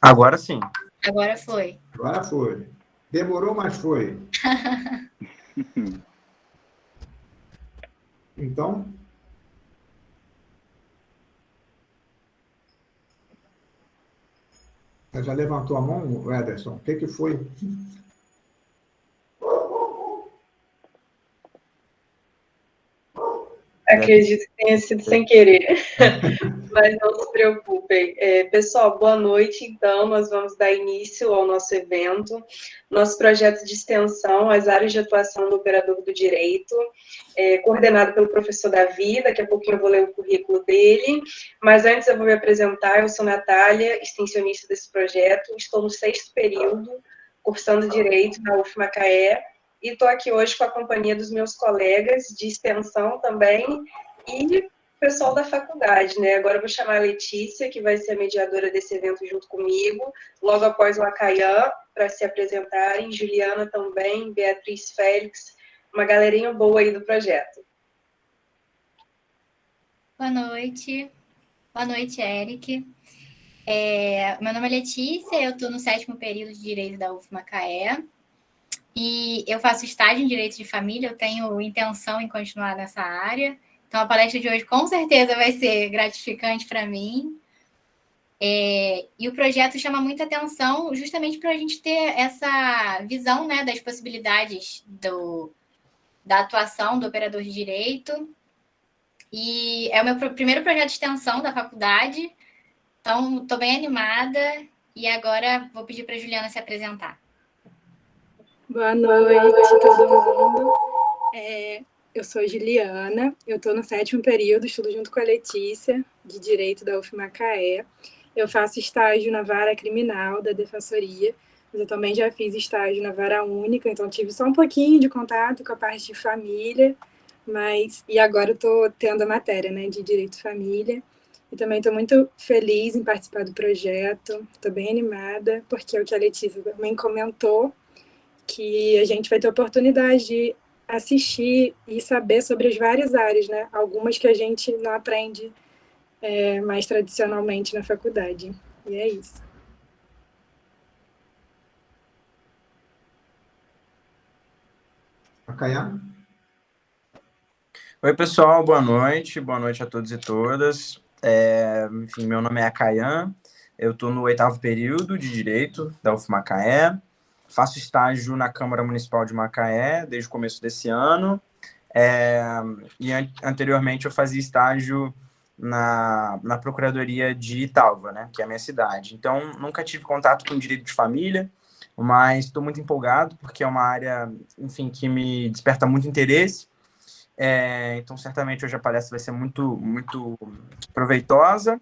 Agora sim. Agora foi. Agora foi. Demorou, mas foi. Então, você já levantou a mão, Ederson? O que foi? Acredito que tenha sido sem querer, mas não se preocupem. Pessoal, boa noite. Então, nós vamos dar início ao nosso evento, nosso projeto de extensão, as áreas de atuação do operador do direito, coordenado pelo professor Davi. Daqui a pouquinho eu vou ler o currículo dele, mas antes eu vou me apresentar. Eu sou Natália, extensionista desse projeto, estou no 6º período, cursando Direito na UFMacaé, e estou aqui hoje com a companhia dos meus colegas de extensão também e pessoal da faculdade, né? Agora eu vou chamar a Letícia, que vai ser a mediadora desse evento junto comigo, logo após o Acaian, para se apresentarem, Juliana também, Beatriz Félix, uma galerinha boa aí do projeto. Boa noite. Boa noite, Eric. Meu nome é Letícia, eu estou no 7º período de Direito da UFMacaé. E eu faço estágio em Direito de Família, eu tenho intenção em continuar nessa área. Então, a palestra de hoje, com certeza, vai ser gratificante para mim. E o projeto chama muita atenção justamente para a gente ter essa visão, né, das possibilidades da atuação do operador de direito. E é o meu primeiro projeto de extensão da faculdade. Então, estou bem animada. E agora vou pedir para a Juliana se apresentar. Boa noite, todo mundo. Eu sou Juliana, eu estou no 7º período, estudo junto com a Letícia, de Direito da UFMacaé. Eu faço estágio na Vara Criminal da Defensoria, mas eu também já fiz estágio na Vara Única, então tive só um pouquinho de contato com a parte de família, e agora eu estou tendo a matéria, né, de Direito de Família. E também estou muito feliz em participar do projeto, estou bem animada, porque é o que a Letícia também comentou, que a gente vai ter a oportunidade de assistir e saber sobre as várias áreas, né? Algumas que a gente não aprende mais tradicionalmente na faculdade. E é isso. Acaian? Oi, pessoal, boa noite a todos e todas. Enfim, meu nome é Acaian, eu estou no 8º período de Direito da UFMacaé, faço estágio na Câmara Municipal de Macaé desde o começo desse ano, e anteriormente eu fazia estágio na Procuradoria de Italva, né, que é a minha cidade. Então, nunca tive contato com direito de família, mas estou muito empolgado, porque é uma área, enfim, que me desperta muito interesse. Então, certamente, hoje a palestra vai ser muito, muito proveitosa.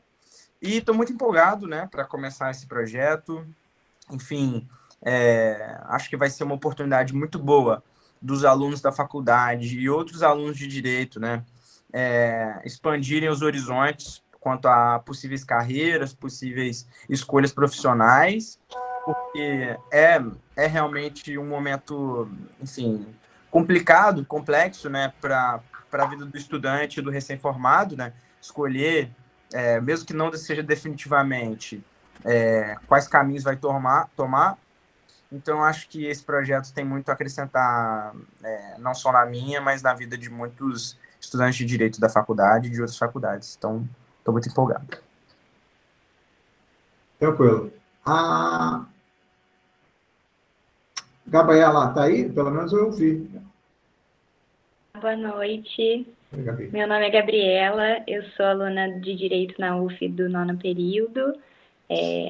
E estou muito empolgado, né, para começar esse projeto. Enfim, acho que vai ser uma oportunidade muito boa dos alunos da faculdade e outros alunos de direito, né, expandirem os horizontes quanto a possíveis carreiras, possíveis escolhas profissionais, porque é realmente um momento, enfim, complicado, complexo, né, para a vida do estudante, do recém-formado, né, escolher, mesmo que não seja definitivamente, quais caminhos vai tomar. Então, acho que esse projeto tem muito a acrescentar, não só na minha, mas na vida de muitos estudantes de Direito da faculdade e de outras faculdades. Então, estou muito empolgado. Tranquilo. A Gabriela está aí? Pelo menos eu ouvi. Boa noite. Oi, Gabi. Meu nome é Gabriela, eu sou aluna de Direito na UF do 9º período.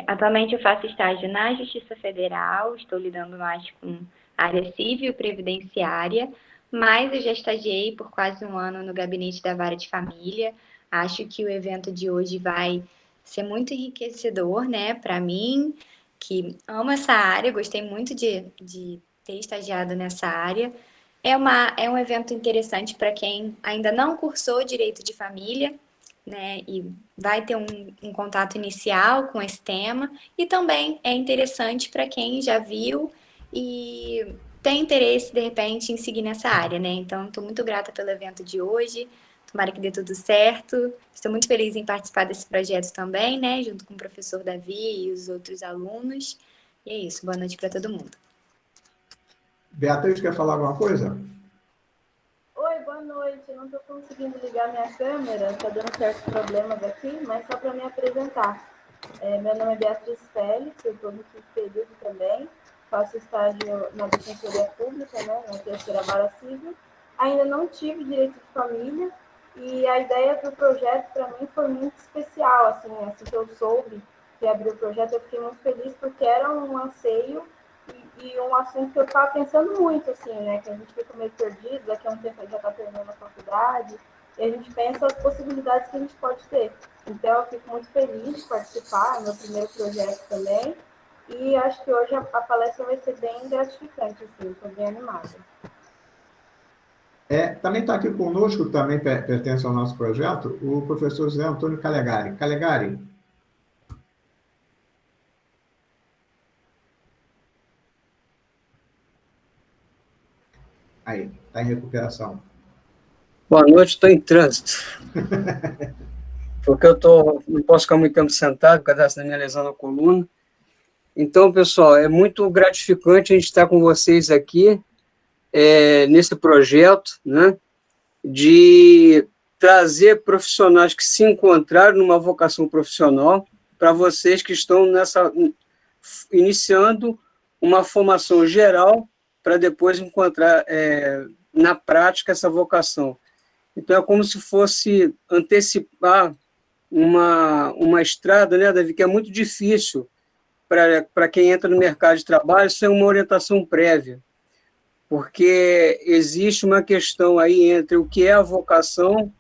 Atualmente eu faço estágio na Justiça Federal, estou lidando mais com a área civil previdenciária, mas eu já estagiei por quase um ano no gabinete da Vara de Família. Acho que o evento de hoje vai ser muito enriquecedor, né, para mim, que amo essa área, gostei muito de ter estagiado nessa área. É um evento interessante para quem ainda não cursou Direito de Família, né, e vai ter um contato inicial com esse tema, e também é interessante para quem já viu e tem interesse, de repente, em seguir nessa área, né? Então, estou muito grata pelo evento de hoje, Tomara que dê tudo certo. Estou muito feliz em participar desse projeto também, né? Junto com o professor Davi e os outros alunos. E é isso. Boa noite para todo mundo. Beatriz, quer falar alguma coisa? Oi, boa noite. Eu não estou conseguindo ligar minha câmera, está dando certos problemas aqui, mas só para me apresentar. Meu nome é Beatriz Félix, eu estou no quinto período também, faço estágio na Defensoria Pública, né, na terceira vara civil. Ainda não tive direito de família e a ideia do projeto para mim foi muito especial, assim que eu soube que abriu o projeto, eu fiquei muito feliz porque era um anseio e um assunto que eu estava pensando muito, assim, né? Que a gente fica meio perdido, daqui a um tempo a gente já está terminando a faculdade, e a gente pensa as possibilidades que a gente pode ter. Então, eu fico muito feliz de participar, é meu primeiro projeto também, e acho que hoje a palestra vai ser bem gratificante, assim, estou bem animada. Também está aqui conosco, também pertence ao nosso projeto, o professor José Antônio Calegari. Calegari. Aí, está em recuperação. Boa noite, estou em trânsito. Porque não posso ficar muito tempo sentado, por causa da minha lesão na coluna. Então, pessoal, é muito gratificante a gente estar com vocês aqui, nesse projeto, né, de trazer profissionais que se encontraram numa vocação profissional para vocês que estão iniciando uma formação geral para depois encontrar na prática essa vocação. Então, é como se fosse antecipar uma estrada, né, Davi, que é muito difícil para quem entra no mercado de trabalho sem uma orientação prévia, porque existe uma questão aí entre o que é a vocação,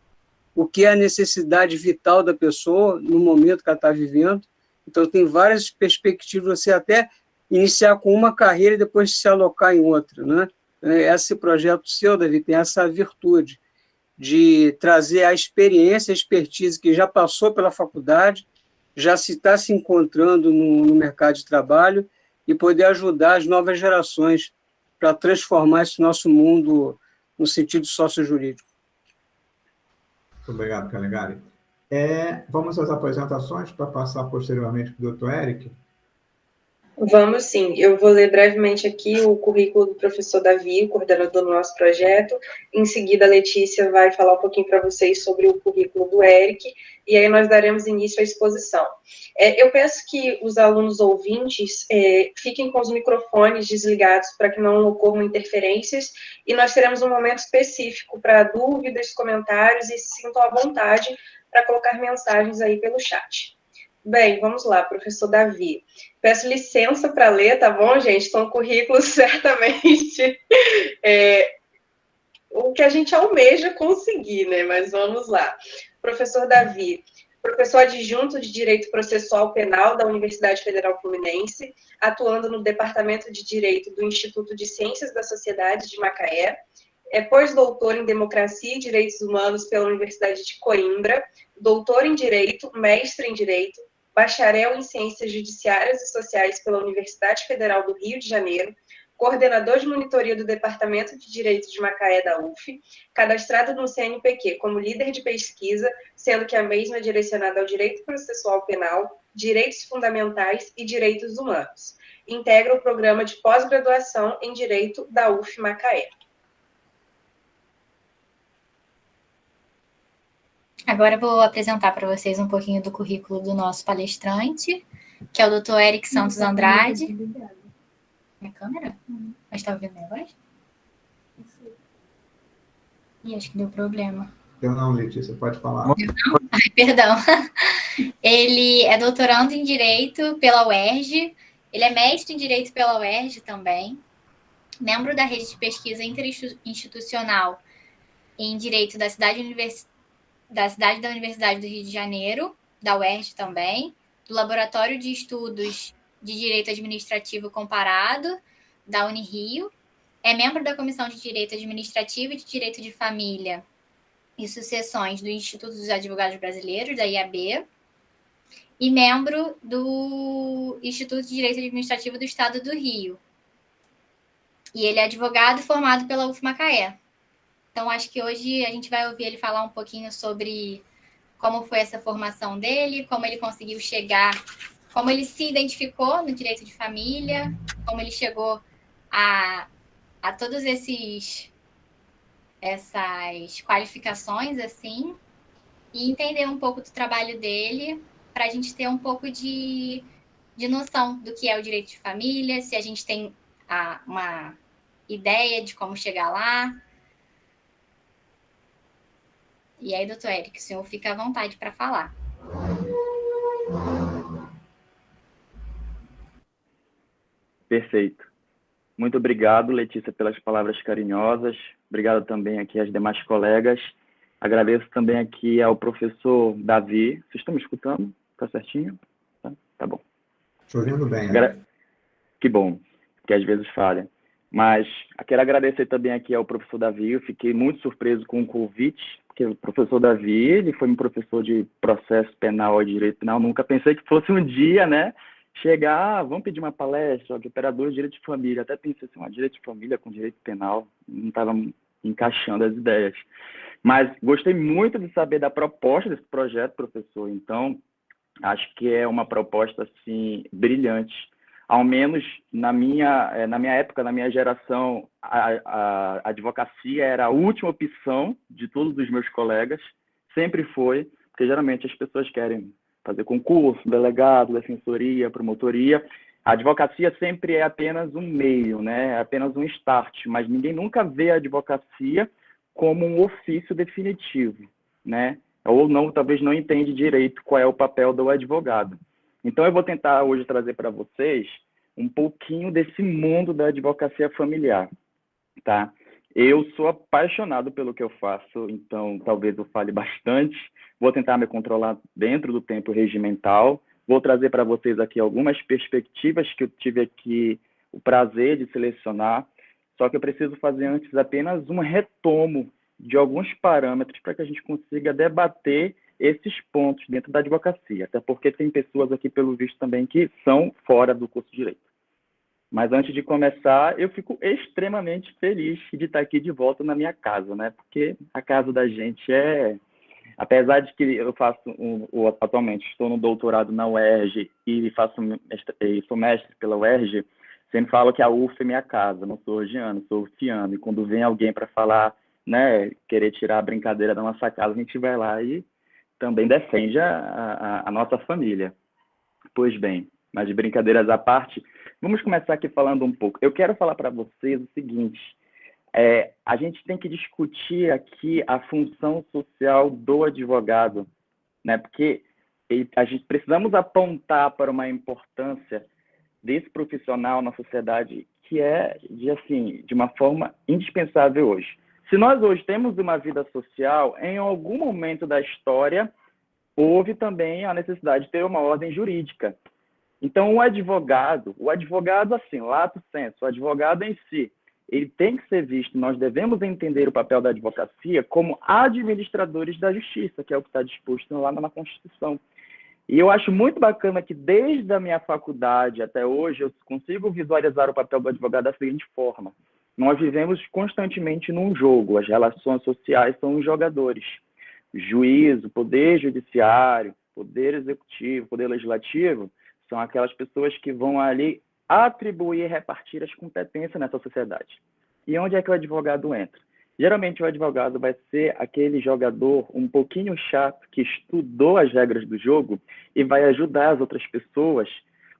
o que é a necessidade vital da pessoa no momento que ela está vivendo. Então, tem várias perspectivas, você até iniciar com uma carreira e depois se alocar em outra, né? Esse projeto seu, Davi, tem essa virtude de trazer a experiência, a expertise que já passou pela faculdade, já está se encontrando no mercado de trabalho e poder ajudar as novas gerações para transformar esse nosso mundo no sentido sociojurídico. Muito obrigado, Calegari. Vamos às apresentações para passar posteriormente para o doutor Eric. Vamos sim, eu vou ler brevemente aqui o currículo do professor Davi, coordenador do nosso projeto. Em seguida, a Letícia vai falar um pouquinho para vocês sobre o currículo do Eric, e aí nós daremos início à exposição. Eu peço que os alunos ouvintes fiquem com os microfones desligados para que não ocorram interferências, e nós teremos um momento específico para dúvidas, comentários, e se sintam à vontade para colocar mensagens aí pelo chat. Bem, vamos lá, professor Davi. Peço licença para ler, tá bom, gente? São currículos certamente o que a gente almeja conseguir, né? Mas vamos lá. Professor Davi, professor adjunto de Direito Processual Penal da Universidade Federal Fluminense, atuando no Departamento de Direito do Instituto de Ciências da Sociedade de Macaé, pós-doutor em Democracia e Direitos Humanos pela Universidade de Coimbra, doutor em Direito, mestre em Direito, bacharel em Ciências Judiciárias e Sociais pela Universidade Federal do Rio de Janeiro, coordenador de monitoria do Departamento de Direito de Macaé da UF, cadastrado no CNPq como líder de pesquisa, sendo que a mesma é direcionada ao direito processual penal, direitos fundamentais e direitos humanos. Integra o programa de pós-graduação em Direito da UF Macaé. Agora eu vou apresentar para vocês um pouquinho do currículo do nosso palestrante, que é o Dr. Eric Santos Andrade. Minha câmera? Mas está ouvindo minha voz? Ih, acho que deu problema. Eu não, Letícia, pode falar. Ai, perdão. Ele é doutorando em Direito pela UERJ, ele é mestre em Direito pela UERJ também, membro da rede de pesquisa interinstitucional em Direito da cidade da Universidade do Rio de Janeiro, da UERJ também, do Laboratório de Estudos de Direito Administrativo Comparado, da Unirio, é membro da Comissão de Direito Administrativo e de Direito de Família e Sucessões do Instituto dos Advogados Brasileiros, da IAB, e membro do Instituto de Direito Administrativo do Estado do Rio. E ele é advogado formado pela UF Macaé. Então, acho que hoje a gente vai ouvir ele falar um pouquinho sobre como foi essa formação dele, como ele conseguiu chegar, como ele se identificou no direito de família, como ele chegou a todos essas qualificações, assim, e entender um pouco do trabalho dele, para a gente ter um pouco de noção do que é o direito de família, se a gente tem uma ideia de como chegar lá. E aí, doutor Eric, o senhor fica à vontade para falar. Perfeito. Muito obrigado, Letícia, pelas palavras carinhosas. Obrigado também aqui às demais colegas. Agradeço também aqui ao professor Davi. Vocês estão me escutando? Tá certinho? Tá bom. Estou ouvindo bem, né? Que bom, porque às vezes falha. Mas quero agradecer também aqui ao professor Davi. Eu fiquei muito surpreso com o convite, porque o professor Davi, ele foi um professor de processo penal e direito penal. Nunca pensei que fosse um dia, né, chegar, vamos pedir uma palestra de operador de direito de família. Até pensei assim, direito de família com direito penal. Não estava encaixando as ideias. Mas gostei muito de saber da proposta desse projeto, professor. Então, acho que é uma proposta, assim, brilhante. Ao menos na minha época, na minha geração, a advocacia era a última opção de todos os meus colegas, sempre foi, porque geralmente as pessoas querem fazer concurso, delegado, defensoria, promotoria. A advocacia sempre é apenas um meio, né? É apenas um start, mas ninguém nunca vê a advocacia como um ofício definitivo, né? Ou não, talvez não entende direito qual é o papel do advogado. Então, eu vou tentar hoje trazer para vocês um pouquinho desse mundo da advocacia familiar, tá? Eu sou apaixonado pelo que eu faço, então talvez eu fale bastante. Vou tentar me controlar dentro do tempo regimental. Vou trazer para vocês aqui algumas perspectivas que eu tive aqui o prazer de selecionar. Só que eu preciso fazer antes apenas um retomo de alguns parâmetros para que a gente consiga debater esses pontos dentro da advocacia, até porque tem pessoas aqui, pelo visto, também que são fora do curso de Direito. Mas antes de começar, eu fico extremamente feliz de estar aqui de volta na minha casa, né? Porque a casa da gente apesar de que eu atualmente estou no doutorado na UERJ e sou mestre pela UERJ, sempre falo que a UF é minha casa, não sou urgiano, sou ufiano. E quando vem alguém para falar, né, querer tirar a brincadeira da nossa casa, a gente vai lá e também defende a nossa família. Pois bem, mas de brincadeiras à parte, vamos começar aqui falando um pouco. Eu quero falar para vocês o seguinte, a gente tem que discutir aqui a função social do advogado, né? Porque a gente precisamos apontar para uma importância desse profissional na sociedade que é, de uma forma indispensável hoje. Se nós hoje temos uma vida social, em algum momento da história, houve também a necessidade de ter uma ordem jurídica. Então, o advogado, assim, lato sensu, o advogado em si, ele tem que ser visto, nós devemos entender o papel da advocacia como administradores da justiça, que é o que está disposto lá na Constituição. E eu acho muito bacana que, desde a minha faculdade até hoje, eu consigo visualizar o papel do advogado da seguinte forma. Nós vivemos constantemente num jogo, as relações sociais são os jogadores. Juízo, poder judiciário, poder executivo, poder legislativo, são aquelas pessoas que vão ali atribuir e repartir as competências nessa sociedade. E onde é que o advogado entra? Geralmente o advogado vai ser aquele jogador um pouquinho chato que estudou as regras do jogo e vai ajudar as outras pessoas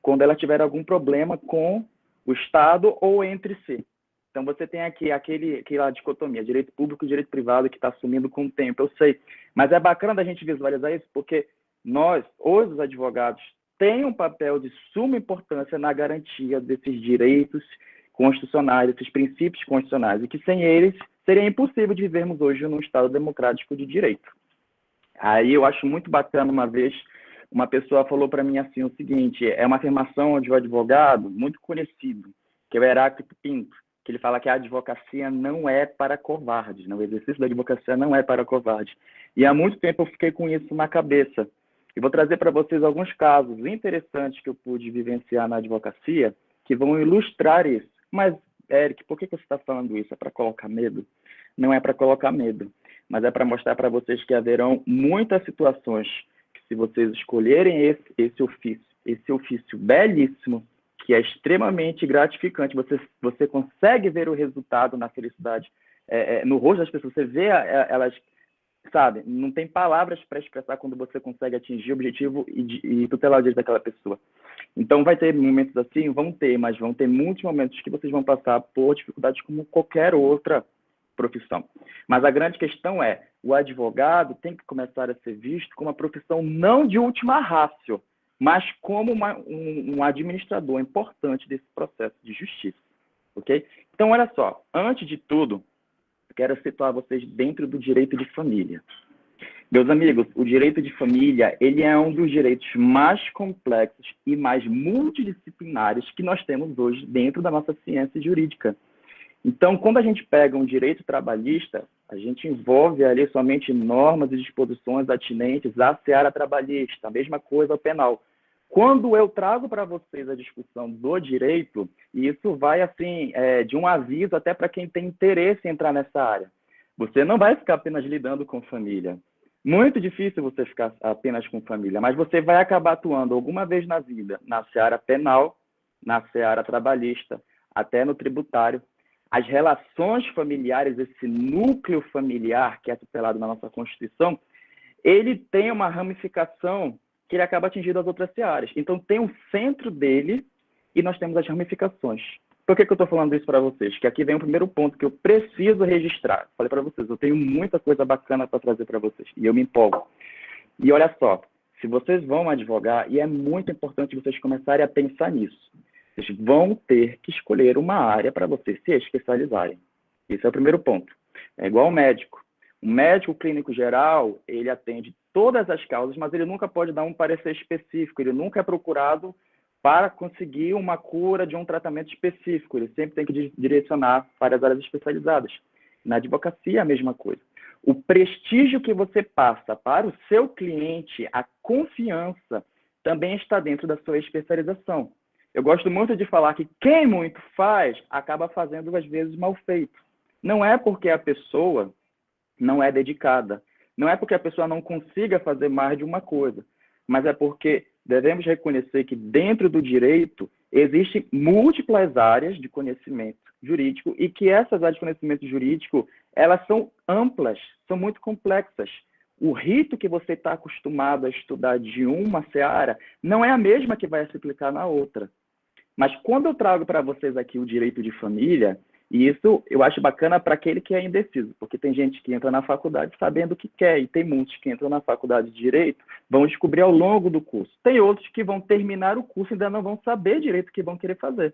quando ela tiver algum problema com o Estado ou entre si. Então você tem aqui aquela dicotomia, direito público e direito privado, que está sumindo com o tempo, eu sei. Mas é bacana da gente visualizar isso, porque nós, hoje, os advogados, têm um papel de suma importância na garantia desses direitos constitucionais, desses princípios constitucionais, e que sem eles seria impossível de vivermos hoje num Estado democrático de direito. Aí eu acho muito bacana, uma vez, uma pessoa falou para mim assim o seguinte, é uma afirmação de um advogado muito conhecido, que é o Heráclito Pinto, que ele fala que a advocacia não é para covardes, né? O exercício da advocacia não é para covardes. E há muito tempo eu fiquei com isso na cabeça. E vou trazer para vocês alguns casos interessantes que eu pude vivenciar na advocacia, que vão ilustrar isso. Mas, Eric, por que você está falando isso? É para colocar medo? não é para colocar medo, mas é para mostrar para vocês que haverão muitas situações que, se vocês escolherem esse ofício belíssimo, que é extremamente gratificante, você consegue ver o resultado na felicidade, no rosto das pessoas, você vê elas, sabe, não tem palavras para expressar quando você consegue atingir o objetivo e tutelar o direito daquela pessoa. Então, vai ter momentos assim? Mas vão ter muitos momentos que vocês vão passar por dificuldades como qualquer outra profissão. Mas a grande questão é, o advogado tem que começar a ser visto como uma profissão não de última ratio, mas como um administrador importante desse processo de justiça, ok? Então, olha só, antes de tudo, eu quero situar vocês dentro do direito de família. Meus amigos, o direito de família, ele é um dos direitos mais complexos e mais multidisciplinares que nós temos hoje dentro da nossa ciência jurídica. Então, quando a gente pega um direito trabalhista, a gente envolve ali somente normas e disposições atinentes à seara trabalhista, a mesma coisa ao penal. Quando eu trago para vocês a discussão do direito, e isso vai assim, de um aviso até para quem tem interesse em entrar nessa área. Você não vai ficar apenas lidando com família. Muito difícil você ficar apenas com família, mas você vai acabar atuando alguma vez na vida, na seara penal, na seara trabalhista, até no tributário. As relações familiares, esse núcleo familiar que é tutelado na nossa Constituição, ele tem uma ramificação que ele acaba atingindo as outras searas. Então, tem um centro dele e nós temos as ramificações. Por que eu estou falando isso para vocês? Que aqui vem o primeiro ponto que eu preciso registrar. Falei para vocês, eu tenho muita coisa bacana para trazer para vocês. E eu me empolgo. E olha só, se vocês vão advogar, e é muito importante vocês começarem a pensar nisso, vocês vão ter que escolher uma área para vocês se especializarem. Esse é o primeiro ponto. É igual ao médico. O médico clínico geral, ele atende todas as causas, mas ele nunca pode dar um parecer específico, ele nunca é procurado para conseguir uma cura de um tratamento específico. Ele sempre tem que direcionar para as áreas especializadas. Na advocacia, a mesma coisa. O prestígio que você passa para o seu cliente, a confiança, também está dentro da sua especialização. Eu gosto muito de falar que quem muito faz, acaba fazendo, às vezes, mal feito. Não é porque a pessoa não é dedicada. Não é porque a pessoa não consiga fazer mais de uma coisa, mas é porque devemos reconhecer que dentro do direito existem múltiplas áreas de conhecimento jurídico e que essas áreas de conhecimento jurídico, elas são amplas, são muito complexas. O rito que você está acostumado a estudar de uma seara não é a mesma que vai se aplicar na outra. Mas quando eu trago para vocês aqui o direito de família, e isso eu acho bacana para aquele que é indeciso, porque tem gente que entra na faculdade sabendo o que quer, e tem muitos que entram na faculdade de Direito, vão descobrir ao longo do curso. Tem outros que vão terminar o curso e ainda não vão saber direito o que vão querer fazer.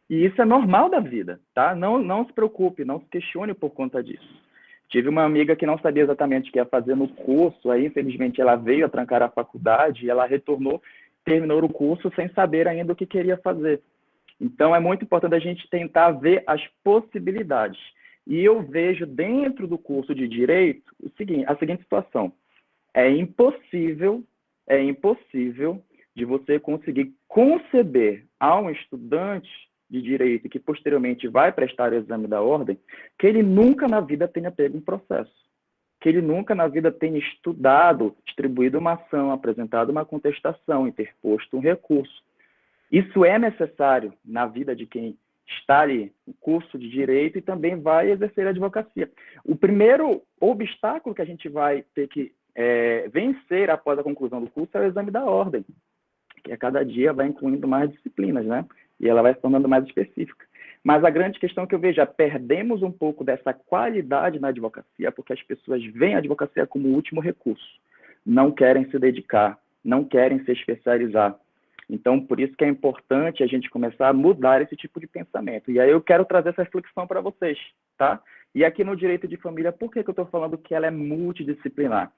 E isso é normal da vida, tá? Não se preocupe, não se questione por conta disso. Tive uma amiga que não sabia exatamente o que ia fazer no curso, aí infelizmente ela veio a trancar a faculdade, e ela retornou, terminou o curso sem saber ainda o que queria fazer. Então, é muito importante a gente tentar ver as possibilidades. E eu vejo dentro do curso de Direito a seguinte situação. É impossível de você conseguir conceber a um estudante de Direito que posteriormente vai prestar o exame da ordem, que ele nunca na vida tenha pego um processo. Que ele nunca na vida tenha estudado, distribuído uma ação, apresentado uma contestação, interposto um recurso. Isso é necessário na vida de quem está ali no curso de Direito e também vai exercer a advocacia. O primeiro obstáculo que a gente vai ter que vencer após a conclusão do curso é o exame da ordem, que a cada dia vai incluindo mais disciplinas, né? E ela vai se tornando mais específica. Mas a grande questão que eu vejo é perdemos um pouco dessa qualidade na advocacia porque as pessoas veem a advocacia como o último recurso. Não querem se dedicar, não querem se especializar. Então, por isso que é importante a gente começar a mudar esse tipo de pensamento. E aí eu quero trazer essa reflexão para vocês, tá? E aqui no direito de família, por que eu estou falando que ela é multidisciplinar?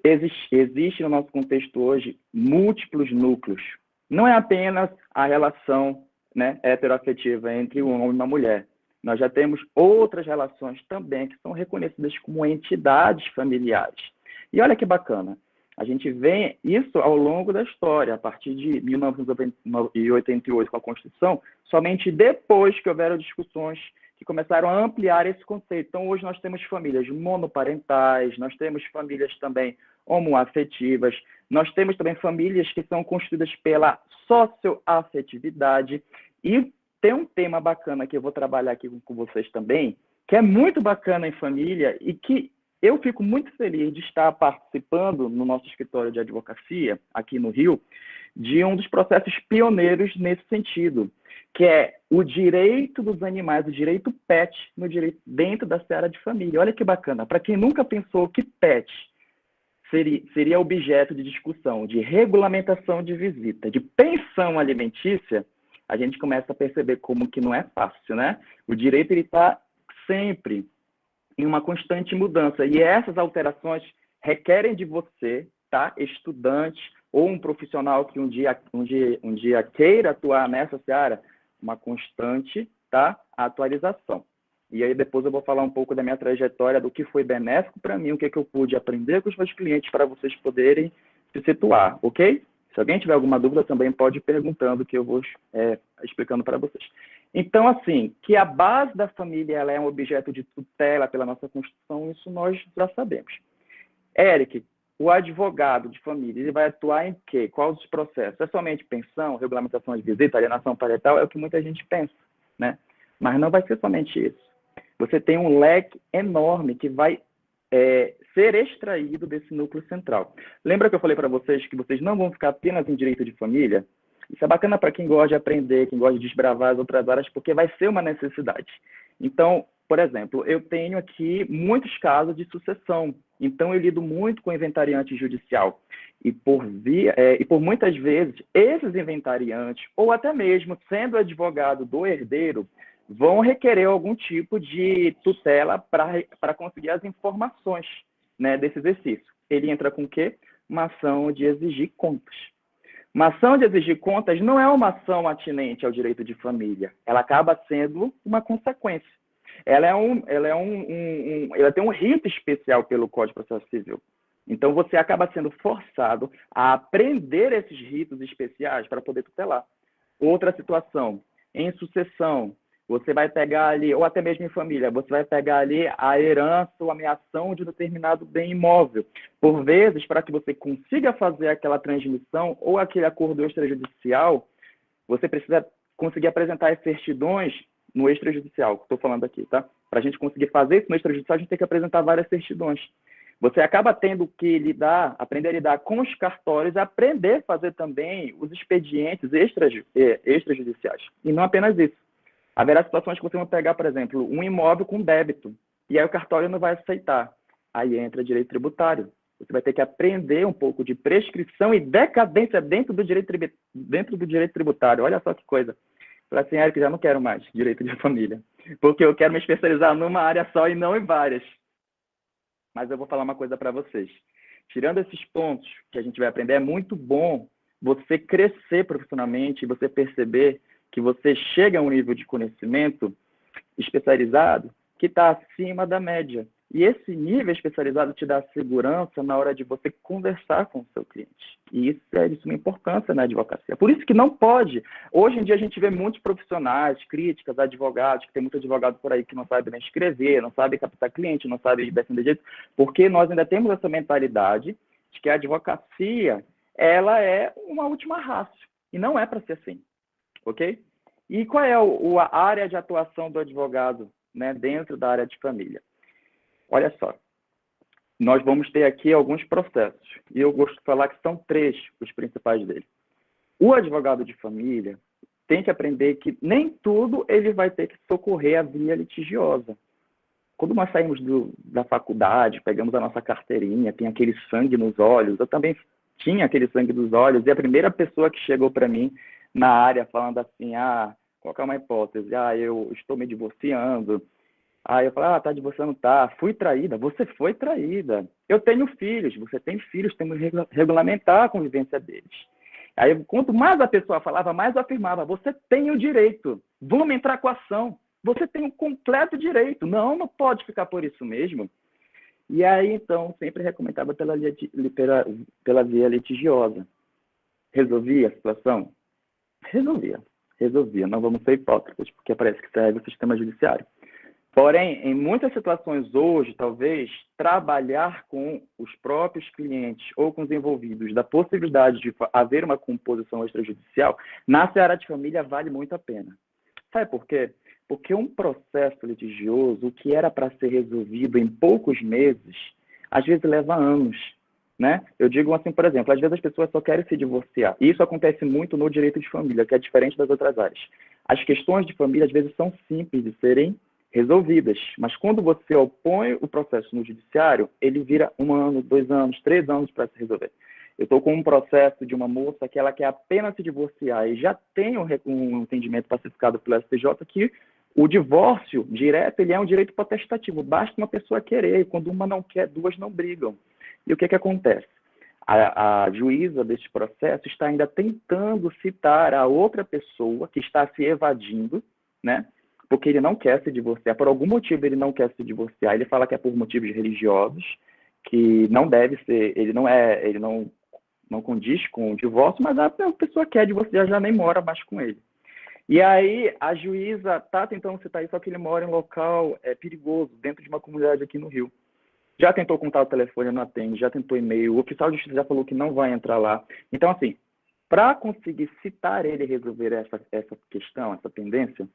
Existe no nosso contexto hoje múltiplos núcleos. Não é apenas a relação, né, heteroafetiva entre um homem e uma mulher. Nós já temos outras relações também que são reconhecidas como entidades familiares. E olha que bacana. A gente vê isso ao longo da história, a partir de 1988 com a Constituição, somente depois que houveram discussões que começaram a ampliar esse conceito. Então, hoje nós temos famílias monoparentais, nós temos famílias também homoafetivas, nós temos também famílias que são constituídas pela socioafetividade, e tem um tema bacana que eu vou trabalhar aqui com vocês também, que é muito bacana em família e que eu fico muito feliz de estar participando no nosso escritório de advocacia, aqui no Rio, de um dos processos pioneiros nesse sentido, que é o direito dos animais, o direito pet, no direito dentro da seara de família. Olha que bacana. Para quem nunca pensou que pet seria objeto de discussão, de regulamentação de visita, de pensão alimentícia, a gente começa a perceber como que não é fácil, né? O direito está sempre em uma constante mudança, e essas alterações requerem de você, tá, estudante ou um profissional que um dia queira atuar nessa seara, uma constante, tá, atualização. E aí depois eu vou falar um pouco da minha trajetória, do que foi benéfico para mim, o que eu pude aprender com os meus clientes para vocês poderem se situar, ok? Se alguém tiver alguma dúvida, também pode ir perguntando, que eu vou explicando para vocês. Então, assim, que a base da família ela é um objeto de tutela pela nossa Constituição, isso nós já sabemos. Éric, o advogado de família, ele vai atuar em quê? Quais os processos? É somente pensão, regulamentação de visita, alienação parental? É o que muita gente pensa, né? Mas não vai ser somente isso. Você tem um leque enorme que vai ser extraído desse núcleo central. Lembra que eu falei para vocês que vocês não vão ficar apenas em direito de família? Isso é bacana para quem gosta de aprender, quem gosta de desbravar as outras áreas, porque vai ser uma necessidade. Então, por exemplo, eu tenho aqui muitos casos de sucessão. Então, eu lido muito com inventariante judicial. E por muitas vezes, esses inventariantes, ou até mesmo sendo advogado do herdeiro, vão requerer algum tipo de tutela para conseguir as informações, né, desse exercício. Ele entra com o quê? Uma ação de exigir contas. Uma ação de exigir contas não é uma ação atinente ao direito de família. Ela acaba sendo uma consequência. Ela tem um rito especial pelo Código de Processo Civil. Então, você acaba sendo forçado a aprender esses ritos especiais para poder tutelar. Outra situação, em sucessão, você vai pegar ali, ou até mesmo em família, você vai pegar ali a herança ou a ameação de um determinado bem imóvel. Por vezes, para que você consiga fazer aquela transmissão ou aquele acordo extrajudicial, você precisa conseguir apresentar as certidões no extrajudicial, que estou falando aqui, tá? Para a gente conseguir fazer isso no extrajudicial, a gente tem que apresentar várias certidões. Você acaba tendo que aprender a lidar com os cartórios, aprender a fazer também os expedientes extrajudiciais. E não apenas isso. Haverá situações que você vai pegar, por exemplo, um imóvel com débito, e aí o cartório não vai aceitar. Aí entra direito tributário. Você vai ter que aprender um pouco de prescrição e decadência dentro do direito tributário. Olha só que coisa. Falei assim, Éric, já não quero mais direito de família, porque eu quero me especializar numa área só e não em várias. Mas eu vou falar uma coisa para vocês. Tirando esses pontos que a gente vai aprender, é muito bom você crescer profissionalmente e você perceber que você chega a um nível de conhecimento especializado que está acima da média. E esse nível especializado te dá segurança na hora de você conversar com o seu cliente. E isso é de suma importância na advocacia. Por isso que não pode. Hoje em dia a gente vê muitos profissionais, críticas, advogados, que tem muito advogado por aí que não sabe nem escrever, não sabe captar cliente, não sabe defender direito, porque nós ainda temos essa mentalidade de que a advocacia ela é uma última ratio. E não é para ser assim. Ok? E qual é a área de atuação do advogado, né, dentro da área de família? Olha só, nós vamos ter aqui alguns processos, e eu gosto de falar que são 3 os principais deles. O advogado de família tem que aprender que nem tudo ele vai ter que socorrer a via litigiosa. Quando nós saímos da faculdade, pegamos a nossa carteirinha, tem aquele sangue nos olhos, eu também tinha aquele sangue nos olhos, e a primeira pessoa que chegou para mim na área falando assim, qual que é uma hipótese? Eu estou me divorciando. Aí eu falo, tá divorciando, tá. Fui traída. Você foi traída. Eu tenho filhos. Você tem filhos. Temos que regulamentar a convivência deles. Aí, quanto mais a pessoa falava, mais eu afirmava, você tem o direito. Vamos entrar com a ação. Você tem o completo direito. Não pode ficar por isso mesmo. E aí, então, sempre recomendava pela via litigiosa. Resolvia a situação? Resolvia. Não vamos ser hipócritas, porque parece que serve o sistema judiciário. Porém, em muitas situações hoje, talvez, trabalhar com os próprios clientes ou com os envolvidos da possibilidade de haver uma composição extrajudicial, na seara de família vale muito a pena. Sabe por quê? Porque um processo litigioso, o que era para ser resolvido em poucos meses, às vezes leva anos, né? Eu digo assim, por exemplo, às vezes as pessoas só querem se divorciar. E isso acontece muito no direito de família, que é diferente das outras áreas. As questões de família, às vezes, são simples de serem resolvidas, mas quando você opõe o processo no judiciário, ele vira 1 ano, 2 anos, 3 anos para se resolver. Eu estou com um processo de uma moça que ela quer apenas se divorciar e já tem um entendimento pacificado pelo STJ que o divórcio direto ele é um direito potestativo, basta uma pessoa querer, e quando uma não quer, 2 não brigam. E o que acontece? A juíza deste processo está ainda tentando citar a outra pessoa que está se evadindo, né? Porque ele não quer se divorciar, por algum motivo ele não quer se divorciar, ele fala que é por motivos religiosos, que não deve ser, ele não condiz com o divórcio, mas a pessoa quer divorciar, já nem mora mais com ele. E aí a juíza está tentando citar isso, só que ele mora em um local perigoso, dentro de uma comunidade aqui no Rio. Já tentou contar o telefone, não atende, já tentou e-mail, o oficial de justiça já falou que não vai entrar lá. Então, assim, para conseguir citar ele e resolver essa questão, essa pendência,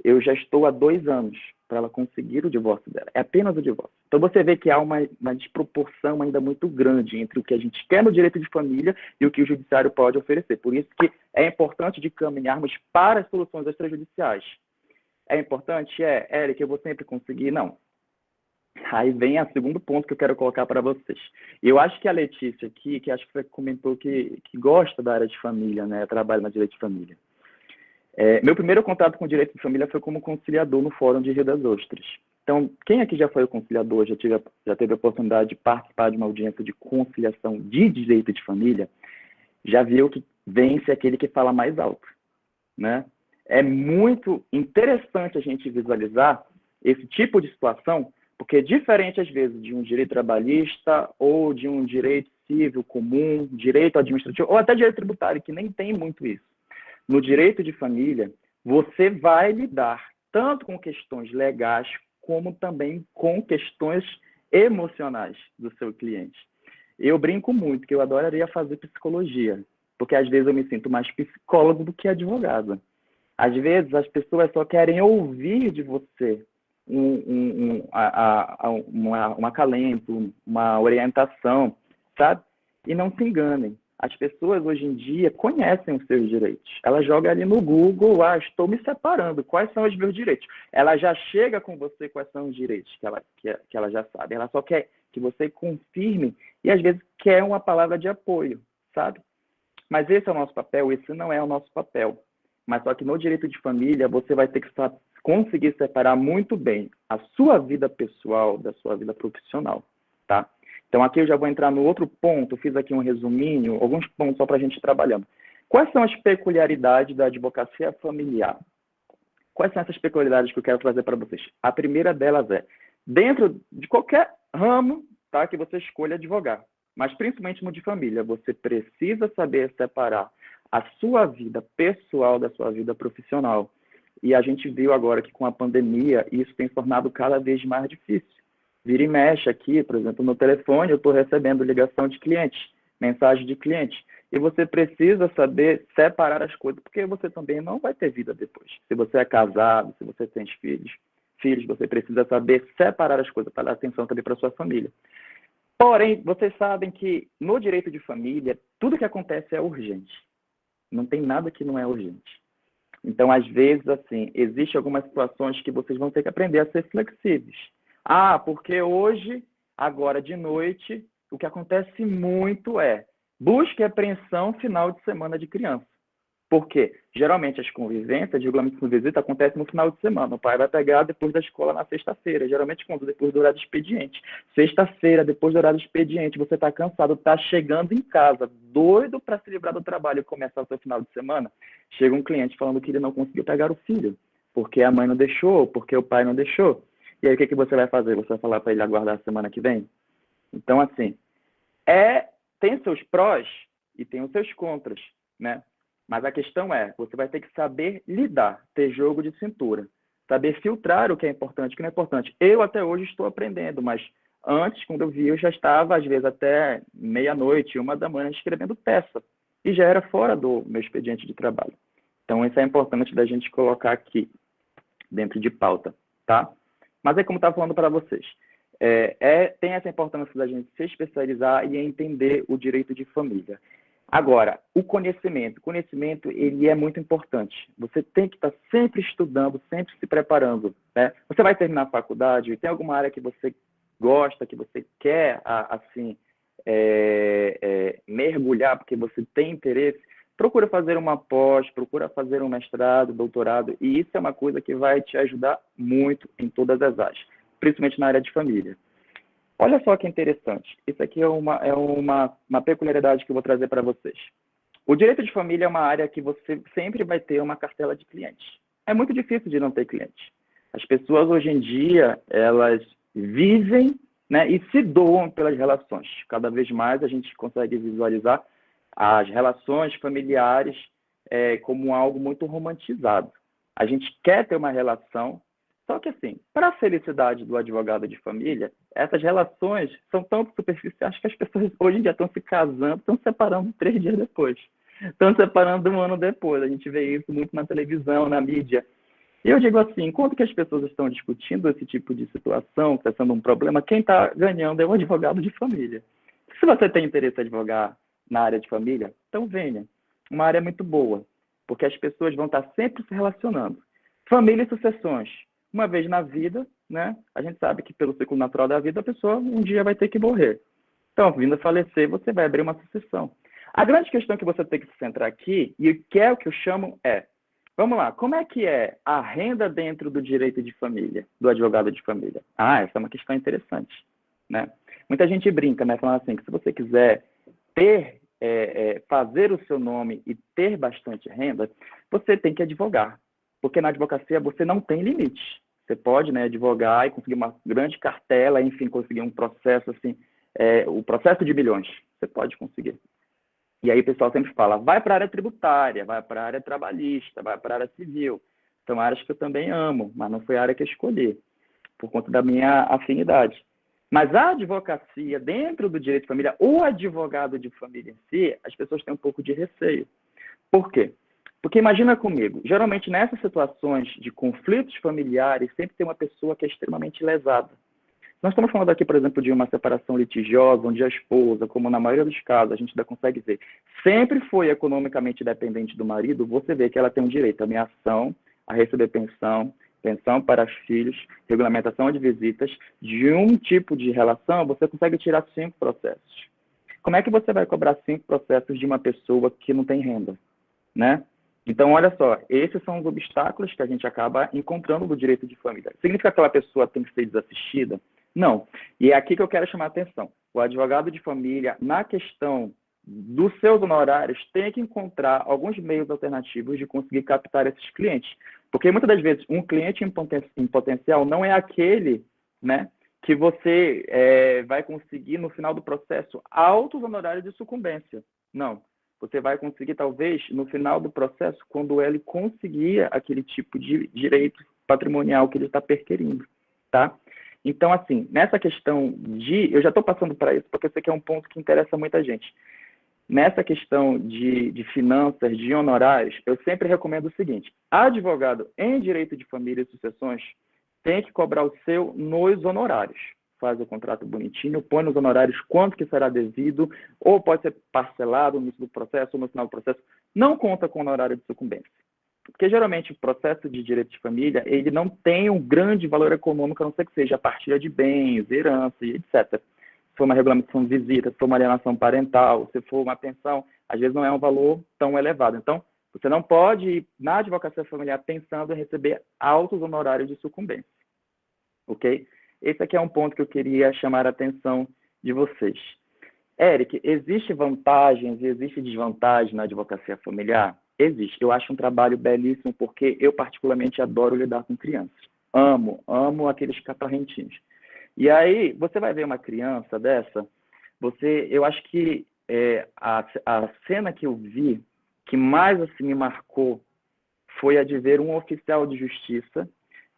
eu já estou há 2 anos para ela conseguir o divórcio dela. É apenas o divórcio. Então você vê que há uma desproporção ainda muito grande entre o que a gente quer no direito de família e o que o judiciário pode oferecer. Por isso que é importante de caminharmos para as soluções extrajudiciais. É importante? Érica, eu vou sempre conseguir? Não. Aí vem o segundo ponto que eu quero colocar para vocês. Eu acho que a Letícia aqui, que acho que você comentou que gosta da área de família, né? Trabalha na direito de família. Meu primeiro contato com o direito de família foi como conciliador no Fórum de Rio das Ostras. Então, quem aqui já foi o conciliador, já teve a oportunidade de participar de uma audiência de conciliação de direito de família, já viu que vence aquele que fala mais alto, né? É muito interessante a gente visualizar esse tipo de situação, porque diferente, às vezes, de um direito trabalhista ou de um direito civil comum, direito administrativo, ou até direito tributário, que nem tem muito isso. No direito de família, você vai lidar tanto com questões legais, como também com questões emocionais do seu cliente. Eu brinco muito que eu adoraria fazer psicologia, porque às vezes eu me sinto mais psicólogo do que advogado. Às vezes as pessoas só querem ouvir de você um acalento, uma orientação, sabe? E não se enganem. As pessoas hoje em dia conhecem os seus direitos. Ela joga ali no Google, estou me separando, quais são os meus direitos? Ela já chega com você quais são os direitos que ela já sabe. Ela só quer que você confirme e às vezes quer uma palavra de apoio, sabe? Mas esse é o nosso papel, esse não é o nosso papel. Mas só que no direito de família você vai ter que conseguir separar muito bem a sua vida pessoal da sua vida profissional, tá? Então, aqui eu já vou entrar no outro ponto, fiz aqui um resuminho, alguns pontos só para a gente ir trabalhando. Quais são as peculiaridades da advocacia familiar? Quais são essas peculiaridades que eu quero trazer para vocês? A primeira delas é, dentro de qualquer ramo, tá, que você escolha advogar, mas principalmente no de família, você precisa saber separar a sua vida pessoal da sua vida profissional. E a gente viu agora que com a pandemia, isso tem se tornado cada vez mais difícil. Vira e mexe aqui, por exemplo, no telefone, eu estou recebendo ligação de cliente, mensagem de cliente. E você precisa saber separar as coisas, porque você também não vai ter vida depois. Se você é casado, se você tem filhos, você precisa saber separar as coisas para dar atenção também para a sua família. Porém, vocês sabem que no direito de família, tudo que acontece é urgente. Não tem nada que não é urgente. Então, às vezes, assim, existem algumas situações que vocês vão ter que aprender a ser flexíveis. Porque hoje, agora de noite, o que acontece muito é busca e apreensão final de semana de criança. Por quê? Geralmente as convivências, regulamentos de visita, acontecem no final de semana. O pai vai pegar depois da escola na sexta-feira, geralmente quando depois do horário de expediente. Sexta-feira, depois do horário de expediente, você está cansado, está chegando em casa, doido para se livrar do trabalho e começar o seu final de semana. Chega um cliente falando que ele não conseguiu pegar o filho, porque a mãe não deixou, porque o pai não deixou. E aí o que você vai fazer? Você vai falar para ele aguardar a semana que vem? Então, assim, tem seus prós e tem os seus contras, né? Mas a questão é, você vai ter que saber lidar, ter jogo de cintura. saber filtrar o que é importante e o que não é importante. Eu até hoje estou aprendendo, mas antes, quando eu vi, eu já estava, às vezes, até meia-noite, 1 da manhã, escrevendo peça, e já era fora do meu expediente de trabalho. Então, isso é importante da gente colocar aqui, dentro de pauta, tá? Mas é como eu estava falando para vocês, tem essa importância da gente se especializar e entender o direito de família. Agora, o conhecimento, ele é muito importante. Você tem que estar sempre estudando, sempre se preparando, né? Você vai terminar a faculdade, tem alguma área que você gosta, que você quer, assim, mergulhar, porque você tem interesse, procura fazer uma pós, procura fazer um mestrado, doutorado, e isso é uma coisa que vai te ajudar muito em todas as áreas, principalmente na área de família. Olha só que interessante, isso aqui é uma peculiaridade que eu vou trazer para vocês. O direito de família é uma área que você sempre vai ter uma cartela de clientes. É muito difícil de não ter cliente. As pessoas hoje em dia, elas vivem, né, e se doam pelas relações. Cada vez mais a gente consegue visualizar as relações familiares como algo muito romantizado. A gente quer ter uma relação, só que assim, para a felicidade do advogado de família, essas relações são tão superficiais que as pessoas hoje em dia estão se casando, estão se separando 3 dias depois. Estão se separando 1 ano depois. A gente vê isso muito na televisão, na mídia. E eu digo assim, enquanto que as pessoas estão discutindo esse tipo de situação, que está sendo um problema, quem está ganhando é o advogado de família. Se você tem interesse em advogar na área de família, então venha. Uma área muito boa, porque as pessoas vão estar sempre se relacionando. Família e sucessões. Uma vez na vida, né, a gente sabe que pelo ciclo natural da vida, a pessoa um dia vai ter que morrer. Então, vindo a falecer, você vai abrir uma sucessão. A grande questão que você tem que se centrar aqui, e que é o que eu chamo vamos lá, como é que é a renda dentro do direito de família, do advogado de família? Essa é uma questão interessante, né? Muita gente brinca, né, falando assim, que se você quiser fazer o seu nome e ter bastante renda, você tem que advogar, porque na advocacia você não tem limite. Você pode, né, advogar e conseguir uma grande cartela, enfim, conseguir um processo, assim, o processo de milhões, você pode conseguir. E aí o pessoal sempre fala, vai para a área tributária, vai para a área trabalhista, vai para a área civil. São áreas que eu também amo, mas não foi a área que eu escolhi, por conta da minha afinidade. Mas a advocacia, dentro do direito de família, o advogado de família em si, as pessoas têm um pouco de receio. Por quê? Porque imagina comigo, geralmente nessas situações de conflitos familiares, sempre tem uma pessoa que é extremamente lesada. Nós estamos falando aqui, por exemplo, de uma separação litigiosa, onde a esposa, como na maioria dos casos, a gente ainda consegue ver, sempre foi economicamente dependente do marido, você vê que ela tem um direito à ameação, a receber pensão, pensão para os filhos, regulamentação de visitas. De um tipo de relação, você consegue tirar 5 processos. Como é que você vai cobrar 5 processos de uma pessoa que não tem renda, né? Então, olha só, esses são os obstáculos que a gente acaba encontrando no direito de família. Significa que aquela pessoa tem que ser desassistida? Não. E é aqui que eu quero chamar a atenção. O advogado de família, na questão dos seus honorários, tem que encontrar alguns meios alternativos de conseguir captar esses clientes. Porque muitas das vezes, um cliente em potencial não é aquele, né, que você vai conseguir, no final do processo, altos honorários de sucumbência. Não. Você vai conseguir, talvez, no final do processo, quando ele conseguir aquele tipo de direito patrimonial que ele está perquirindo, tá? Então, assim, nessa questão eu já estou passando para isso, porque esse aqui é um ponto que interessa muita gente. Nessa questão de finanças, de honorários, eu sempre recomendo o seguinte, advogado em direito de família e sucessões tem que cobrar o seu nos honorários. Faz o contrato bonitinho, põe nos honorários quanto que será devido, ou pode ser parcelado no início do processo ou no final do processo. Não conta com honorário de sucumbência. Porque, geralmente, o processo de direito de família, ele não tem um grande valor econômico, a não ser que seja a partilha de bens, herança e etc. Se for uma regulamentação de visita, se for uma alienação parental, se for uma pensão, às vezes não é um valor tão elevado. Então, você não pode ir na advocacia familiar pensando em receber altos honorários de sucumbência. Ok? Esse aqui é um ponto que eu queria chamar a atenção de vocês. Eric, existe vantagens e existe desvantagem na advocacia familiar? Existe. Eu acho um trabalho belíssimo porque eu particularmente adoro lidar com crianças. Amo aqueles catarrentinhos. E aí, você vai ver uma criança dessa, eu acho que a cena que eu vi, que mais assim, me marcou, foi a de ver um oficial de justiça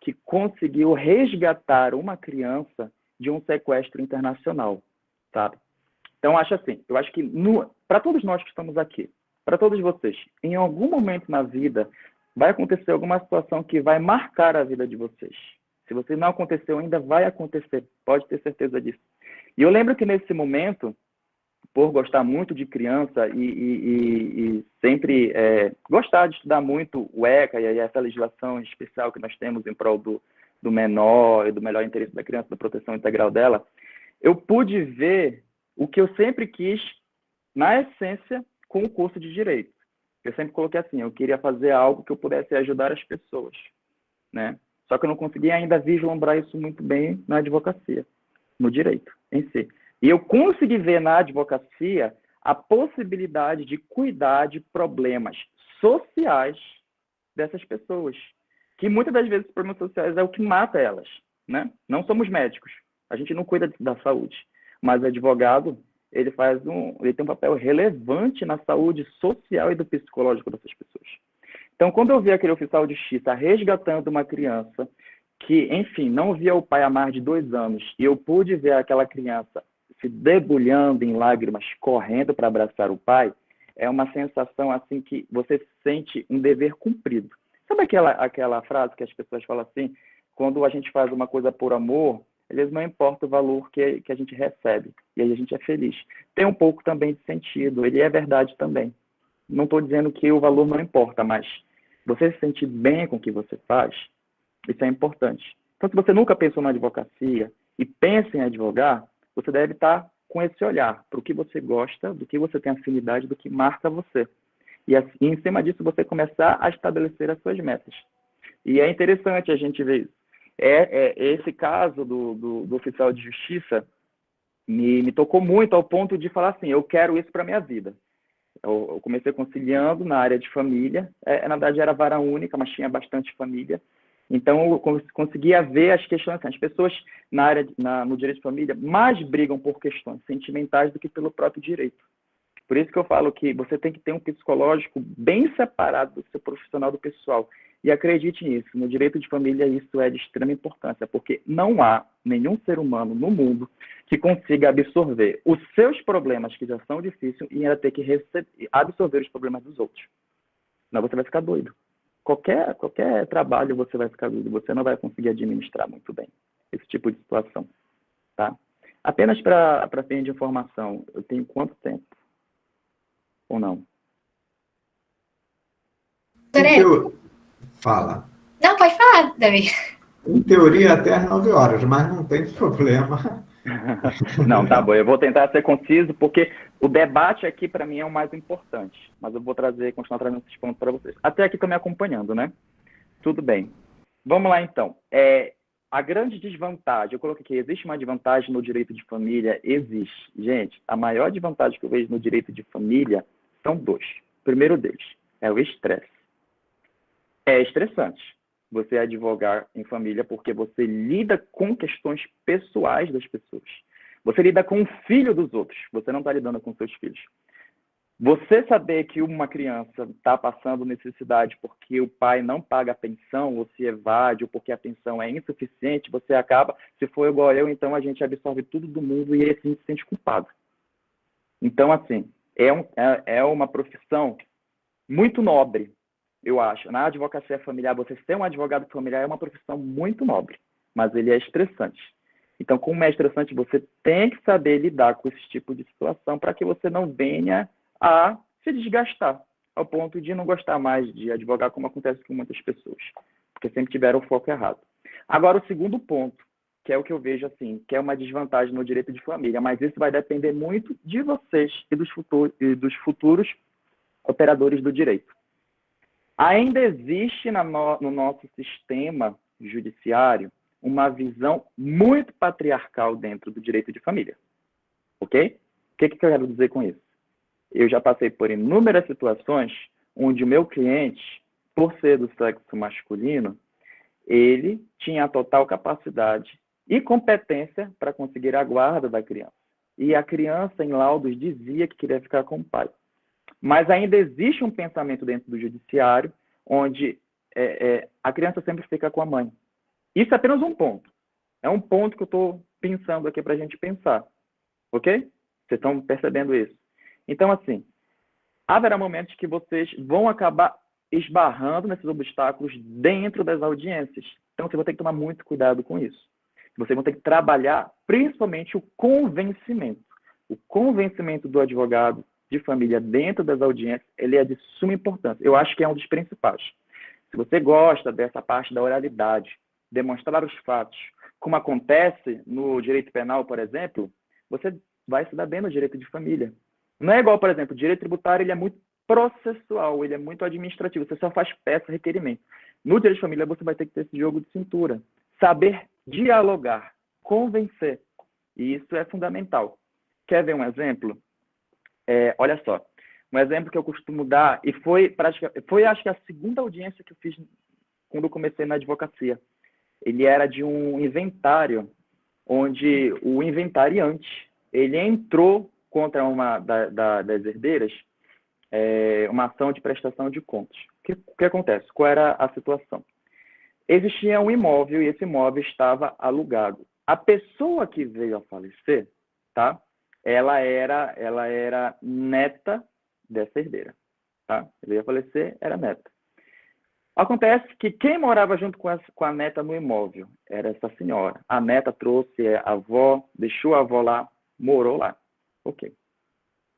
que conseguiu resgatar uma criança de um sequestro internacional, sabe? Então, eu acho que para todos nós que estamos aqui, para todos vocês, em algum momento na vida, vai acontecer alguma situação que vai marcar a vida de vocês. Se você não aconteceu ainda, vai acontecer, pode ter certeza disso. E eu lembro que nesse momento, por gostar muito de criança e sempre gostar de estudar muito o ECA e essa legislação especial que nós temos em prol do menor e do melhor interesse da criança, da proteção integral dela, eu pude ver o que eu sempre quis, na essência, com o curso de Direito. Eu sempre coloquei assim, eu queria fazer algo que eu pudesse ajudar as pessoas, né? Só que eu não conseguia ainda vislumbrar isso muito bem na advocacia, no direito em si. E eu consegui ver na advocacia a possibilidade de cuidar de problemas sociais dessas pessoas, que muitas das vezes os problemas sociais é o que mata elas, né? Não somos médicos, a gente não cuida da saúde, mas o advogado, ele tem um papel relevante na saúde social e do psicológico dessas pessoas. Então, quando eu vi aquele oficial de justiça resgatando uma criança que, enfim, não via o pai há mais de 2 anos, e eu pude ver aquela criança se debulhando em lágrimas, correndo para abraçar o pai, é uma sensação assim que você sente um dever cumprido. Sabe aquela frase que as pessoas falam assim, quando a gente faz uma coisa por amor, às vezes não importa o valor que a gente recebe, e aí a gente é feliz. Tem um pouco também de sentido, ele é verdade também. Não estou dizendo que o valor não importa, mas você se sentir bem com o que você faz, isso é importante. Então, se você nunca pensou na advocacia e pensa em advogar, você deve estar com esse olhar para o que você gosta, do que você tem afinidade, do que marca você. E assim, em cima disso, você começar a estabelecer as suas metas. E é interessante a gente ver isso. Esse caso do oficial de justiça me tocou muito ao ponto de falar assim, eu quero isso para a minha vida. Eu comecei conciliando na área de família, na verdade era vara única, mas tinha bastante família. Então, eu conseguia ver as questões, as pessoas no direito de família mais brigam por questões sentimentais do que pelo próprio direito. Por isso que eu falo que você tem que ter um psicológico bem separado do seu profissional do pessoal. E acredite nisso, no direito de família isso é de extrema importância, porque não há nenhum ser humano no mundo que consiga absorver os seus problemas, que já são difíceis, e ainda ter que absorver os problemas dos outros. Senão você vai ficar doido. Qualquer trabalho você vai ficar doido, você não vai conseguir administrar muito bem esse tipo de situação. Tá? Apenas para fim de informação, eu tenho quanto tempo? Ou não? Fala. Não, pode falar, Davi. Em teoria, até às 9 horas, mas não tem problema. Não, tá bom. Eu vou tentar ser conciso, porque o debate aqui, para mim, é o mais importante. Mas eu vou continuar trazendo esses pontos para vocês. Até aqui estão me acompanhando, né? Tudo bem. Vamos lá, então. A grande desvantagem, eu coloquei aqui, existe uma desvantagem no direito de família? Existe. Gente, a maior desvantagem que eu vejo no direito de família são 2. O primeiro deles é o estresse. É estressante você advogar em família porque você lida com questões pessoais das pessoas. Você lida com o filho dos outros. Você não está lidando com seus filhos. Você saber que uma criança está passando necessidade porque o pai não paga a pensão, ou se evade, ou porque a pensão é insuficiente, você acaba, se for igual eu, então a gente absorve tudo do mundo e assim se sente culpado. Então, assim, é uma profissão muito nobre, eu acho. Na advocacia familiar, você ser um advogado familiar é uma profissão muito nobre, mas ele é estressante. Então, como é estressante, você tem que saber lidar com esse tipo de situação para que você não venha a se desgastar, ao ponto de não gostar mais de advogar, como acontece com muitas pessoas, porque sempre tiveram o foco errado. Agora, o segundo ponto, que é o que eu vejo assim, que é uma desvantagem no direito de família, mas isso vai depender muito de vocês e dos futuros operadores do direito. Ainda existe no nosso sistema judiciário uma visão muito patriarcal dentro do direito de família. Ok? O que eu quero dizer com isso? Eu já passei por inúmeras situações onde o meu cliente, por ser do sexo masculino, ele tinha a total capacidade e competência para conseguir a guarda da criança. E a criança, em laudos, dizia que queria ficar com o pai. Mas ainda existe um pensamento dentro do judiciário onde a criança sempre fica com a mãe. Isso é apenas um ponto. É um ponto que eu estou pensando aqui para a gente pensar. Ok? Vocês estão percebendo isso? Então, assim, haverá momentos que vocês vão acabar esbarrando nesses obstáculos dentro das audiências. Então, vocês vão ter que tomar muito cuidado com isso. Vocês vão ter que trabalhar principalmente o convencimento. O convencimento do advogado de família dentro das audiências, ele é de suma importância. Eu acho que é um dos principais. Se você gosta dessa parte da oralidade, demonstrar os fatos, como acontece no direito penal, por exemplo, você vai se dar bem no direito de família. Não é igual, por exemplo, o direito tributário, ele é muito processual, ele é muito administrativo, você só faz peça, requerimento. No direito de família, você vai ter que ter esse jogo de cintura. Saber dialogar, convencer. E isso é fundamental. Quer ver um exemplo? Olha só, um exemplo que eu costumo dar, e foi acho que a segunda audiência que eu fiz quando eu comecei na advocacia. Ele era de um inventário, onde o inventariante, ele entrou contra uma das herdeiras, uma ação de prestação de contas. O que acontece? Qual era a situação? Existia um imóvel e esse imóvel estava alugado. A pessoa que veio a falecer, tá? Ela era neta dessa herdeira, tá? Veio a falecer, era neta. Acontece que quem morava junto com a neta no imóvel era essa senhora. A neta trouxe a avó, deixou a avó lá, morou lá. Ok. Se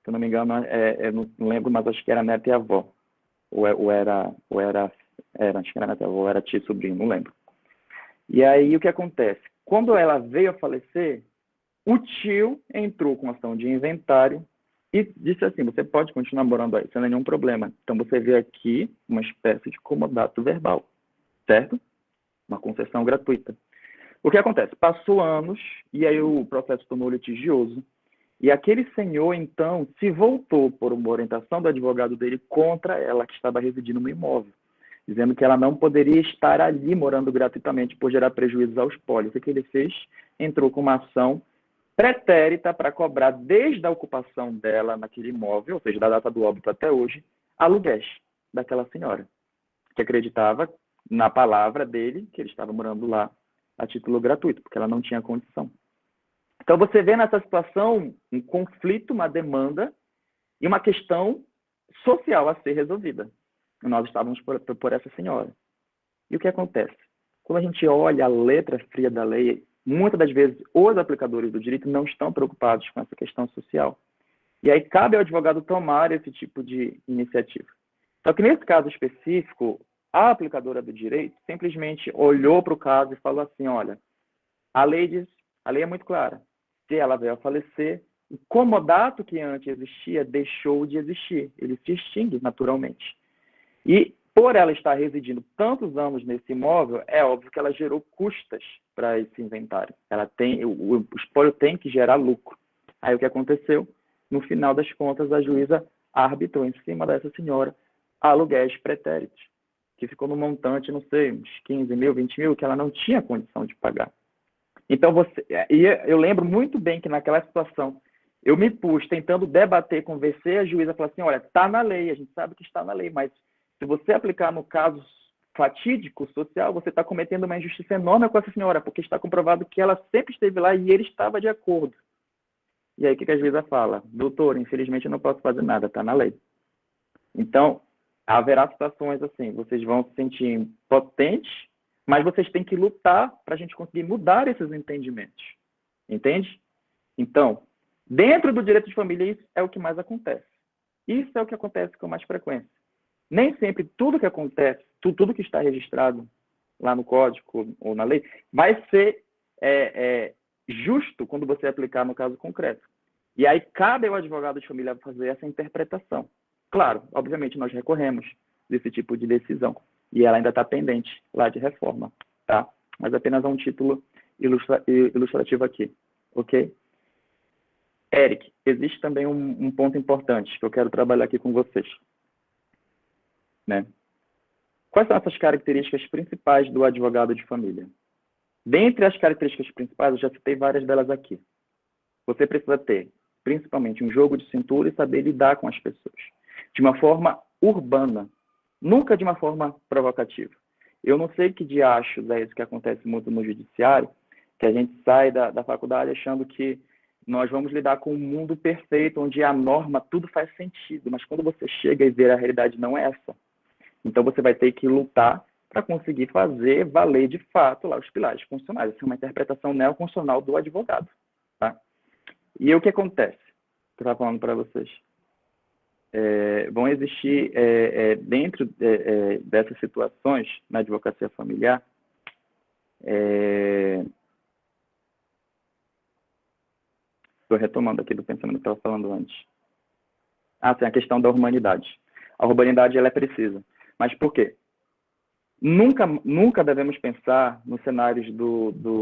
eu não me engano, eu não lembro, mas acho que era neta e avó. Acho que era neta e avó, era tio e sobrinho, não lembro. E aí o que acontece? Quando ela veio a falecer, o tio entrou com ação de inventário e disse assim, você pode continuar morando aí, sem nenhum problema. Então, você vê aqui uma espécie de comodato verbal, certo? Uma concessão gratuita. O que acontece? Passou anos, e aí o processo tornou litigioso, e aquele senhor, então, se voltou por uma orientação do advogado dele contra ela, que estava residindo no imóvel, dizendo que ela não poderia estar ali morando gratuitamente por gerar prejuízos aos pólios. O que ele fez? Entrou com uma ação pretérita para cobrar desde a ocupação dela naquele imóvel, ou seja, da data do óbito até hoje, aluguéis daquela senhora, que acreditava na palavra dele, que ele estava morando lá a título gratuito, porque ela não tinha condição. Então você vê nessa situação um conflito, uma demanda e uma questão social a ser resolvida. E nós estávamos por essa senhora. E o que acontece? Quando a gente olha a letra fria da lei, muitas das vezes, os aplicadores do direito não estão preocupados com essa questão social. E aí cabe ao advogado tomar esse tipo de iniciativa. Só que nesse caso específico, a aplicadora do direito simplesmente olhou para o caso e falou assim, olha, a lei é muito clara. Se ela veio a falecer, o comodato que antes existia deixou de existir. Ele se extingue naturalmente. E por ela estar residindo tantos anos nesse imóvel, é óbvio que ela gerou custas para esse inventário. O espólio tem que gerar lucro. Aí o que aconteceu? No final das contas, a juíza arbitrou em cima dessa senhora aluguéis pretéritos, que ficou no montante, não sei, uns 15 mil, 20 mil, que ela não tinha condição de pagar. Então, eu lembro muito bem que naquela situação, eu me pus tentando debater, convencer a juíza, falar assim, olha, está na lei, a gente sabe que está na lei, mas se você aplicar no caso fatídico, social, você está cometendo uma injustiça enorme com essa senhora, porque está comprovado que ela sempre esteve lá e ele estava de acordo. E aí o que a juíza fala? Doutor, infelizmente eu não posso fazer nada, está na lei. Então, haverá situações assim, vocês vão se sentir impotentes, mas vocês têm que lutar para a gente conseguir mudar esses entendimentos. Entende? Então, dentro do direito de família, isso é o que mais acontece. Isso é o que acontece com mais frequência. Nem sempre tudo que acontece, tudo que está registrado lá no código ou na lei, vai ser justo quando você aplicar no caso concreto. E aí cabe ao advogado de família fazer essa interpretação. Claro, obviamente nós recorremos desse tipo de decisão. E ela ainda está pendente lá de reforma, tá? Mas apenas um título ilustrativo aqui, ok? Eric, existe também um ponto importante que eu quero trabalhar aqui com vocês. Né? Quais são essas características principais do advogado de família? Dentre as características principais, eu já citei várias delas aqui. Você precisa ter, principalmente, um jogo de cintura e saber lidar com as pessoas. De uma forma urbana, nunca de uma forma provocativa. Eu não sei que diachos é isso que acontece muito no judiciário, que a gente sai da faculdade achando que nós vamos lidar com um mundo perfeito, onde a norma, tudo faz sentido, mas quando você chega e vê a realidade não é essa. Então você vai ter que lutar para conseguir fazer valer de fato lá os pilares funcionais. Essa é uma interpretação neoconstitucional do advogado. Tá? E aí, o que acontece? Que eu estava falando para vocês. Vão existir, dentro dessas situações, na advocacia familiar, estou retomando aqui do pensamento que eu estava falando antes. Sim, a questão da urbanidade. A urbanidade, ela é precisa. Mas por quê? Nunca devemos pensar nos cenários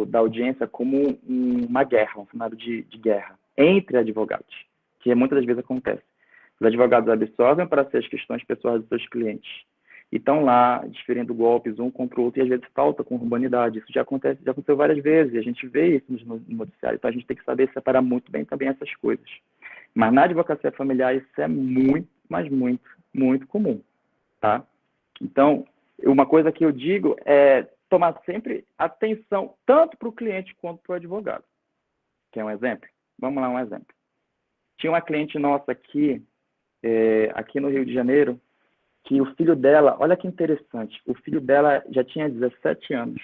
da audiência como uma guerra, um cenário de guerra entre advogados, que muitas das vezes acontece. Os advogados absorvem para si as questões pessoais dos seus clientes e estão lá desferindo golpes um contra o outro e às vezes falta com urbanidade. Isso já aconteceu várias vezes e a gente vê isso no noticiário. Então a gente tem que saber separar muito bem também essas coisas. Mas na advocacia familiar isso é muito, mas muito, muito comum, tá? Então, uma coisa que eu digo é tomar sempre atenção tanto para o cliente quanto para o advogado. Quer um exemplo? Vamos lá, um exemplo. Tinha uma cliente nossa aqui no Rio de Janeiro, que o filho dela, olha que interessante, o filho dela já tinha 17 anos,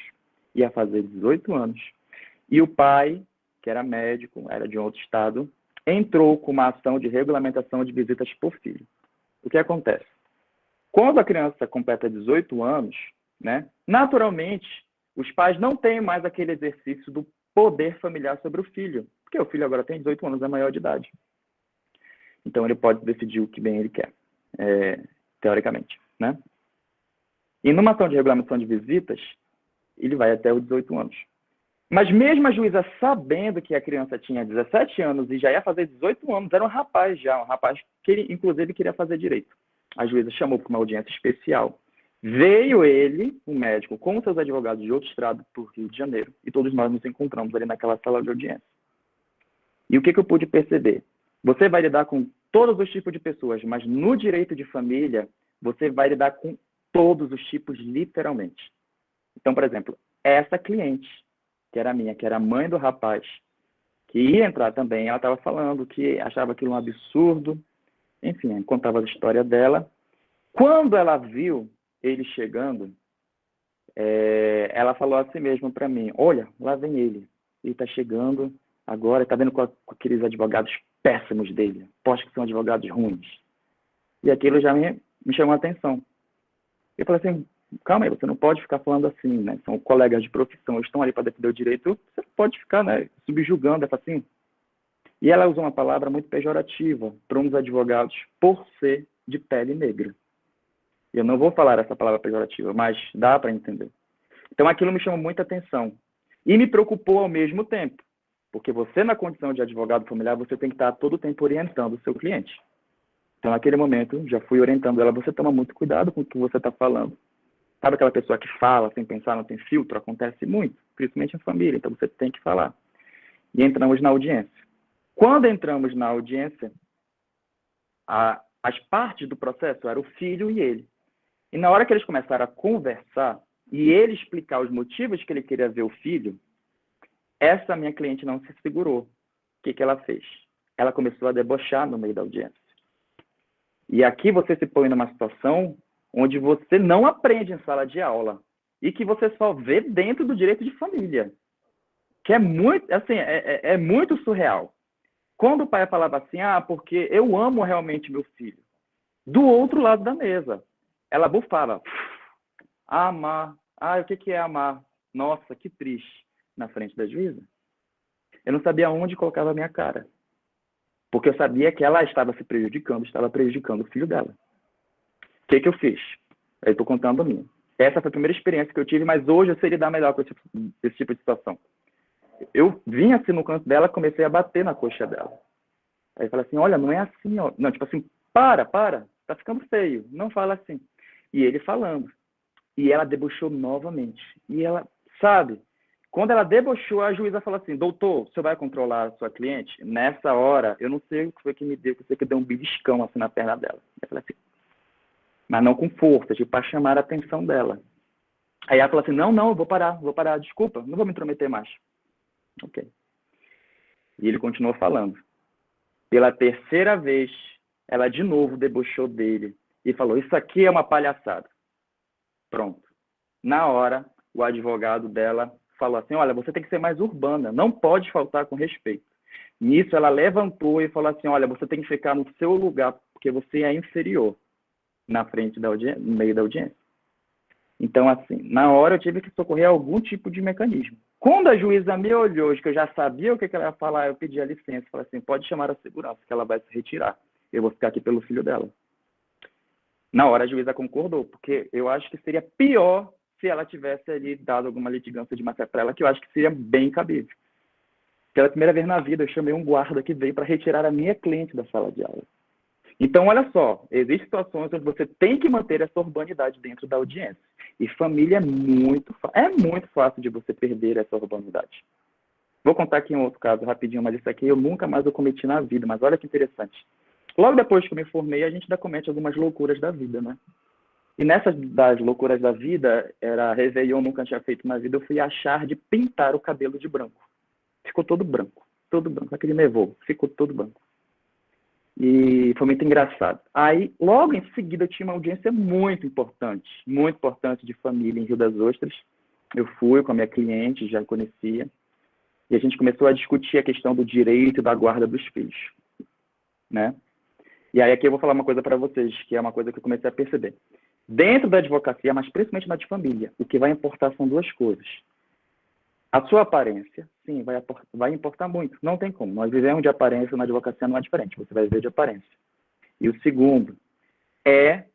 ia fazer 18 anos, e o pai, que era médico, era de outro estado, entrou com uma ação de regulamentação de visitas por filho. O que acontece? Quando a criança completa 18 anos, né, naturalmente, os pais não têm mais aquele exercício do poder familiar sobre o filho, porque o filho agora tem 18 anos, é maior de idade. Então, ele pode decidir o que bem ele quer, teoricamente, né? E numa ação de regulamentação de visitas, ele vai até os 18 anos. Mas mesmo a juíza sabendo que a criança tinha 17 anos e já ia fazer 18 anos, era um rapaz que ele, inclusive, queria fazer direito. A juíza chamou para uma audiência especial. Veio ele, um médico, com seus advogados de outro estado para o Rio de Janeiro, e todos nós nos encontramos ali naquela sala de audiência. E o que eu pude perceber? Você vai lidar com todos os tipos de pessoas, mas no direito de família, você vai lidar com todos os tipos, literalmente. Então, por exemplo, essa cliente, que era minha, que era a mãe do rapaz, que ia entrar também, ela estava falando que achava aquilo um absurdo, enfim, contava a história dela. Quando ela viu ele chegando, ela falou assim mesmo para mim, olha, lá vem ele está chegando agora, está vendo com aqueles advogados péssimos dele, aposto que são advogados ruins. E aquilo já me chamou a atenção. Eu falei assim, calma aí, você não pode ficar falando assim, né? São colegas de profissão, eles estão ali para defender o direito, você não pode ficar, né, subjugando, assim. E ela usou uma palavra muito pejorativa para uns advogados por ser de pele negra. Eu não vou falar essa palavra pejorativa, mas dá para entender. Então aquilo me chamou muita atenção. E me preocupou ao mesmo tempo. Porque você, na condição de advogado familiar, você tem que estar todo o tempo orientando o seu cliente. Então, naquele momento, já fui orientando ela, você toma muito cuidado com o que você está falando. Sabe aquela pessoa que fala sem pensar, não tem filtro? Acontece muito, principalmente em família, então você tem que falar. E entramos na audiência. Quando entramos na audiência, as partes do processo eram o filho e ele. E na hora que eles começaram a conversar, e ele explicar os motivos que ele queria ver o filho, essa minha cliente não se segurou. O que ela fez? Ela começou a debochar no meio da audiência. E aqui você se põe numa situação onde você não aprende em sala de aula e que você só vê dentro do direito de família. Que é muito, assim, é muito surreal. Quando o pai falava assim, porque eu amo realmente meu filho. Do outro lado da mesa, ela bufava. Amar. O que é amar? Nossa, que triste. Na frente da juíza, eu não sabia onde colocava a minha cara. Porque eu sabia que ela estava se prejudicando, estava prejudicando o filho dela. O que eu fiz? Eu estou contando a minha. Essa foi a primeira experiência que eu tive, mas hoje eu sei lidar melhor com esse tipo de situação. Eu vim assim no canto dela, comecei a bater na coxa dela. Aí eu falei assim, olha, não é assim, ó. Não, tipo assim, para, tá ficando feio, não fala assim. E ele falando. E ela debochou novamente. E ela, sabe... Quando ela debochou, a juíza falou assim, doutor, você vai controlar a sua cliente? Nessa hora, eu não sei o que foi que me deu, que foi que deu um beliscão assim na perna dela. Eu falei assim, mas não com força, tipo, para chamar a atenção dela. Aí ela falou assim, não, eu vou parar, desculpa, não vou me intrometer mais. Ok. E ele continuou falando. Pela terceira vez, ela de novo debochou dele e falou, isso aqui é uma palhaçada. Pronto. Na hora, o advogado dela falou assim, olha, você tem que ser mais urbana, não pode faltar com respeito. Nisso, ela levantou e falou assim, olha, você tem que ficar no seu lugar, porque você é inferior na frente da audiência, no meio da audiência. Então, assim, na hora eu tive que socorrer algum tipo de mecanismo. Quando a juíza me olhou, que eu já sabia o que ela ia falar, eu pedi a licença, falei assim, pode chamar a segurança, que ela vai se retirar. Eu vou ficar aqui pelo filho dela. Na hora a juíza concordou, porque eu acho que seria pior se ela tivesse ali dado alguma litigância de má-fé para ela, que eu acho que seria bem cabível. Pela primeira vez na vida, eu chamei um guarda que veio para retirar a minha cliente da sala de aula. Então, olha só, existem situações onde você tem que manter essa urbanidade dentro da audiência. E família é muito fácil de você perder essa urbanidade. Vou contar aqui um outro caso rapidinho, mas isso aqui eu nunca mais cometi na vida, mas olha que interessante. Logo depois que eu me formei, a gente ainda comete algumas loucuras da vida, né? E nessas das loucuras da vida, era Réveillon, nunca tinha feito na vida, eu fui achar de pintar o cabelo de branco. Ficou todo branco, aquele nevou, ficou todo branco. E foi muito engraçado. Aí, logo em seguida, eu tinha uma audiência muito importante de família em Rio das Ostras. Eu fui com a minha cliente, já conhecia, e a gente começou a discutir a questão do direito e da guarda dos filhos, né? E aí aqui eu vou falar uma coisa para vocês, que é uma coisa que eu comecei a perceber. Dentro da advocacia, mas principalmente na de família, o que vai importar são duas coisas. A sua aparência, sim, vai importar muito. Não tem como. Nós vivemos de aparência, na advocacia não é diferente. Você vai viver de aparência. E o segundo é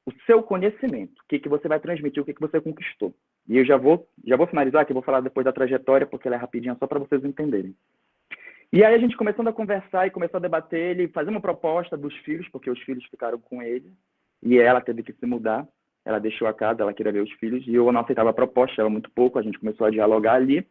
o seu conhecimento. O que você vai transmitir, o que você conquistou. E eu já vou finalizar, que eu vou falar depois da trajetória, porque ela é rapidinha, só para vocês entenderem. E aí a gente começando a conversar e começou a debater, ele fazer uma proposta dos filhos, porque os filhos ficaram com ele, e ela teve que se mudar. Ela deixou a casa, ela queria ver os filhos, e eu não aceitava a proposta, era muito pouco, a gente começou a dialogar ali.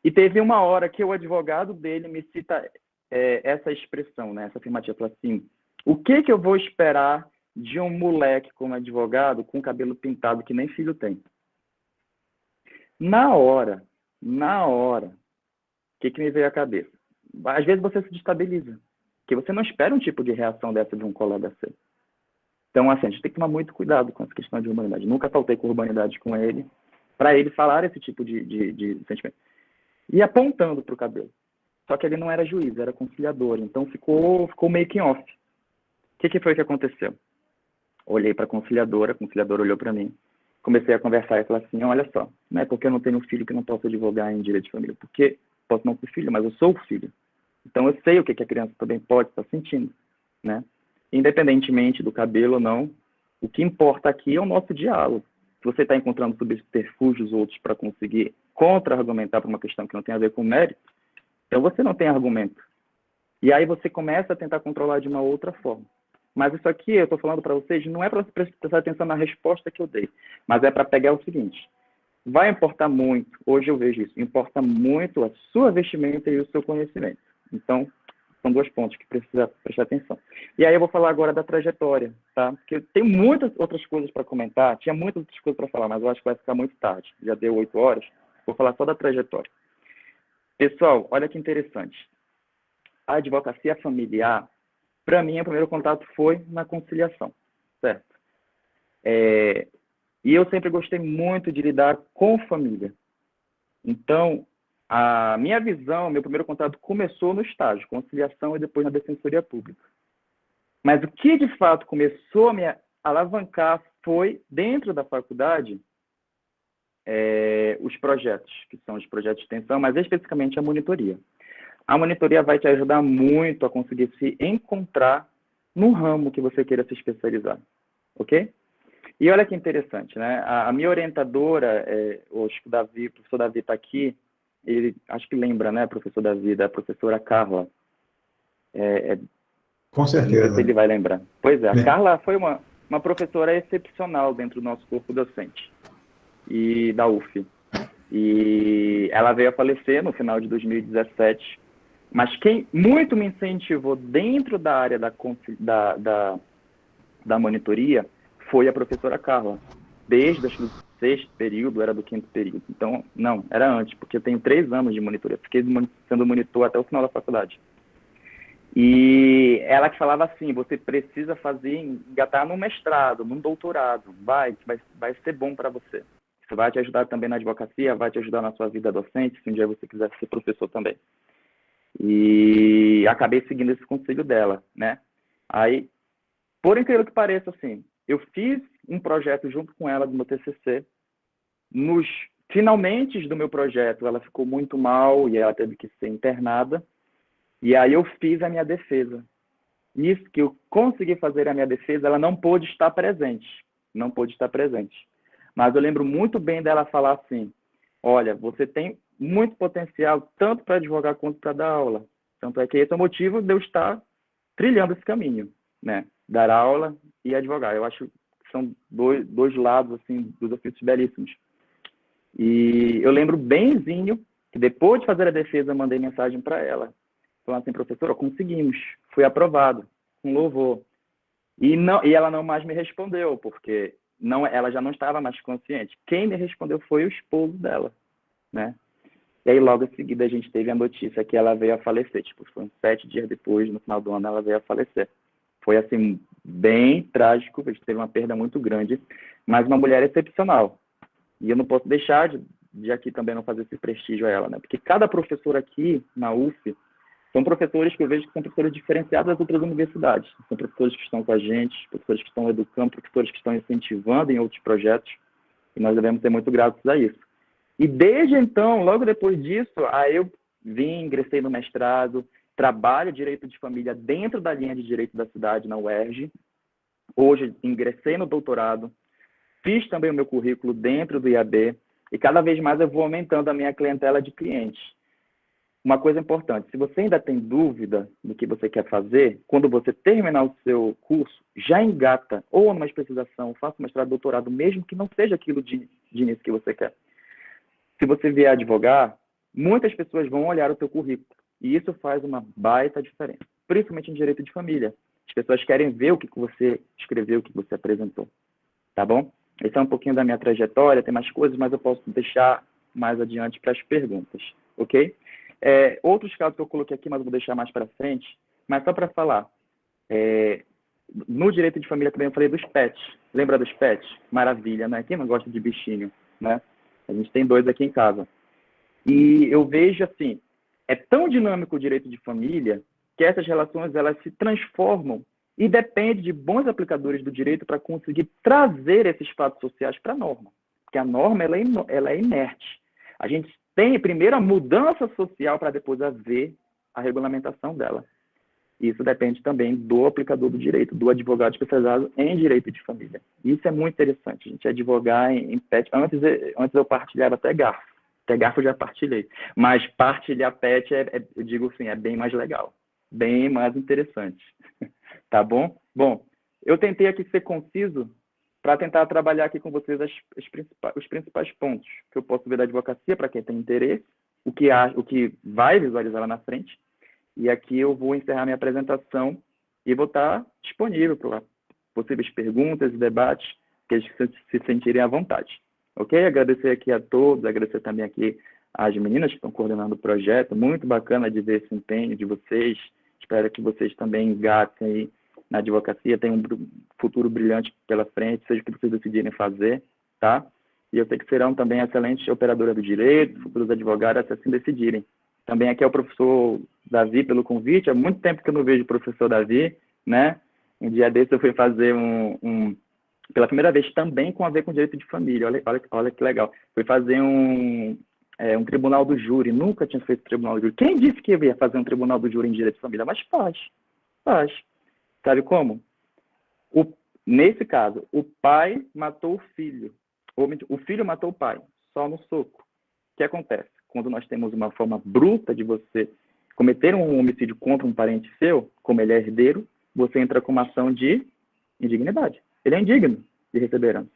E teve uma hora que o advogado dele me cita essa expressão, né, essa afirmativa, falou assim, o que eu vou esperar de um moleque como advogado com cabelo pintado que nem filho tem? Na hora, o que me veio à cabeça? Às vezes você se destabiliza, porque você não espera um tipo de reação dessa de um colega seu. Então, assim, a gente tem que tomar muito cuidado com essa questão de urbanidade. Nunca faltei com urbanidade com ele, para ele falar esse tipo de sentimento. E apontando para o cabelo. Só que ele não era juiz, era conciliador. Então, ficou meio que off. O que foi que aconteceu? Olhei para a conciliadora olhou para mim. Comecei a conversar e falar assim, olha só, não é porque eu não tenho um filho que não posso advogar em direito de família. Porque posso não ser filho, mas eu sou o filho. Então, eu sei o que a criança também pode estar sentindo, né? Independentemente do cabelo ou não, o que importa aqui é o nosso diálogo. Se você está encontrando subterfúgios outros para conseguir contra-argumentar para uma questão que não tem a ver com mérito, então você não tem argumento. E aí você começa a tentar controlar de uma outra forma. Mas isso aqui, eu estou falando para vocês, não é para você prestar atenção na resposta que eu dei, mas é para pegar o seguinte, vai importar muito, hoje eu vejo isso, importa muito a sua vestimenta e o seu conhecimento. Então, são dois pontos que precisa prestar atenção. E aí eu vou falar agora da trajetória, tá? Porque tem muitas outras coisas para comentar, tinha muitas outras coisas para falar, mas eu acho que vai ficar muito tarde. Já deu 8 horas, vou falar só da trajetória. Pessoal, olha que interessante. A advocacia familiar, para mim, o primeiro contato foi na conciliação, certo? E eu sempre gostei muito de lidar com família. Então, a minha visão, meu primeiro contato começou no estágio, conciliação e depois na defensoria pública. Mas o que, de fato, começou a me alavancar foi, dentro da faculdade, os projetos, que são os projetos de extensão, mas especificamente a monitoria. A monitoria vai te ajudar muito a conseguir se encontrar no ramo que você queira se especializar, ok? E olha que interessante, né? A minha orientadora, o professor Davi está aqui, ele, acho que lembra, né, professor Davi, da professora Carla. Com certeza. Não sei se ele vai lembrar. Pois é, a Carla foi uma professora excepcional dentro do nosso corpo docente, e da UF. E ela veio a falecer no final de 2017, mas quem muito me incentivou dentro da área da monitoria foi a professora Carla. desde acho que do 6º período, era do 5º período. Então, não, era antes, porque eu tenho 3 anos de monitoria. Fiquei sendo monitor até o final da faculdade. E ela que falava assim, você precisa engatar num mestrado, num doutorado, vai ser bom para você. Isso vai te ajudar também na advocacia, vai te ajudar na sua vida docente, se um dia você quiser ser professor também. E acabei seguindo esse conselho dela, né? Aí, por incrível que pareça, assim, eu fiz um projeto junto com ela do meu TCC. Nos finalmente do meu projeto, ela ficou muito mal e ela teve que ser internada. E aí eu fiz a minha defesa. Isso que eu consegui fazer a minha defesa, ela não pôde estar presente. Não pôde estar presente. Mas eu lembro muito bem dela falar assim, olha, você tem muito potencial tanto para advogar quanto para dar aula. Tanto é que esse é o motivo de eu estar trilhando esse caminho, né? Dar aula e advogar. Eu acho que são dois lados, assim, dos ofícios belíssimos. E eu lembro benzinho que depois de fazer a defesa, eu mandei mensagem para ela. Falando assim, professora, conseguimos, fui aprovado, com louvor. E ela não mais me respondeu, porque ela já não estava mais consciente. Quem me respondeu foi o esposo dela, né? E aí, logo em seguida, a gente teve a notícia que ela veio a falecer. Tipo, foi uns 7 dias depois, no final do ano, ela veio a falecer. Foi, assim, bem trágico, a gente teve uma perda muito grande, mas uma mulher excepcional. E eu não posso deixar de aqui também não fazer esse prestígio a ela, né? Porque cada professor aqui na UF são professores que eu vejo que são professores diferenciados das outras universidades. São professores que estão com a gente, professores que estão educando, professores que estão incentivando em outros projetos, e nós devemos ser muito gratos a isso. E desde então, logo depois disso, aí eu ingressei no mestrado, trabalho direito de família dentro da linha de direito da cidade, na UERJ. Hoje, ingressei no doutorado, fiz também o meu currículo dentro do IAB, e cada vez mais eu vou aumentando a minha clientela de clientes. Uma coisa importante, se você ainda tem dúvida do que você quer fazer, quando você terminar o seu curso, já engata ou numa especialização, faça um mestrado, doutorado, mesmo que não seja aquilo de início que você quer. Se você vier advogar, muitas pessoas vão olhar o seu currículo, e isso faz uma baita diferença, principalmente em direito de família. As pessoas querem ver o que você escreveu, o que você apresentou, tá bom? Esse é um pouquinho da minha trajetória, tem mais coisas, mas eu posso deixar mais adiante para as perguntas, ok? Outros casos que eu coloquei aqui, mas eu vou deixar mais para frente, mas só para falar, no direito de família também eu falei dos pets. Lembra dos pets? Maravilha, né? Quem não gosta de bichinho, né? A gente tem 2 aqui em casa. E eu vejo assim, é tão dinâmico o direito de família que essas relações elas se transformam e depende de bons aplicadores do direito para conseguir trazer esses fatos sociais para a norma. Porque a norma ela é inerte. A gente tem primeiro a mudança social para depois haver a regulamentação dela. Isso depende também do aplicador do direito, do advogado especializado em direito de família. Isso é muito interessante, a gente advogar em pet. Antes eu partilhava até garfo. Até garfo eu já partilhei. Mas partilhar pet, eu digo assim, é bem mais legal. Bem mais interessante. Tá bom? Bom, eu tentei aqui ser conciso para tentar trabalhar aqui com vocês os principais pontos que eu posso ver da advocacia para quem tem interesse, o que vai visualizar lá na frente. E aqui eu vou encerrar minha apresentação e vou estar disponível para possíveis perguntas e debates que eles se sentirem à vontade. Ok? Agradecer aqui a todos, agradecer também aqui às meninas que estão coordenando o projeto. Muito bacana de ver esse empenho de vocês. Espero que vocês também engatem aí na advocacia, tenham um futuro brilhante pela frente, seja o que vocês decidirem fazer, tá? E eu sei que serão também excelentes operadoras do direito, futuros advogados, se assim decidirem. Também aqui é o professor Davi pelo convite. Há muito tempo que eu não vejo o professor Davi, né? Um dia desse eu fui fazer pela primeira vez também com a ver com direito de família. Olha que legal. Fui fazer um tribunal do júri. Nunca tinha feito tribunal do júri. Quem disse que eu ia fazer um tribunal do júri em direito de família? Mas faz. Sabe como? Nesse caso, o pai matou o filho. O filho matou o pai, só no soco. O que acontece? Quando nós temos uma forma bruta de você cometer um homicídio contra um parente seu, como ele é herdeiro, você entra com uma ação de indignidade. Ele é indigno de receber herança.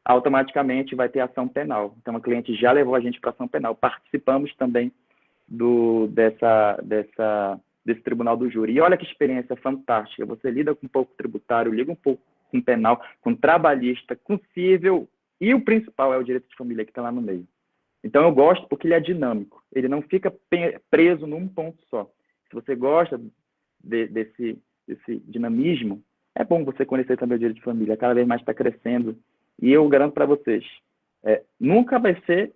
Automaticamente vai ter ação penal. Então, a cliente já levou a gente para ação penal. Participamos também desse tribunal do júri. E olha que experiência fantástica. Você lida com um pouco tributário, liga um pouco com penal, com trabalhista, com cível, E o principal é o direito de família que está lá no meio. Então, eu gosto porque ele é dinâmico. Ele não fica preso num ponto só. Se você gosta desse dinamismo, é bom você conhecer também o direito de família. Cada vez mais está crescendo. E eu garanto para vocês, nunca vai ser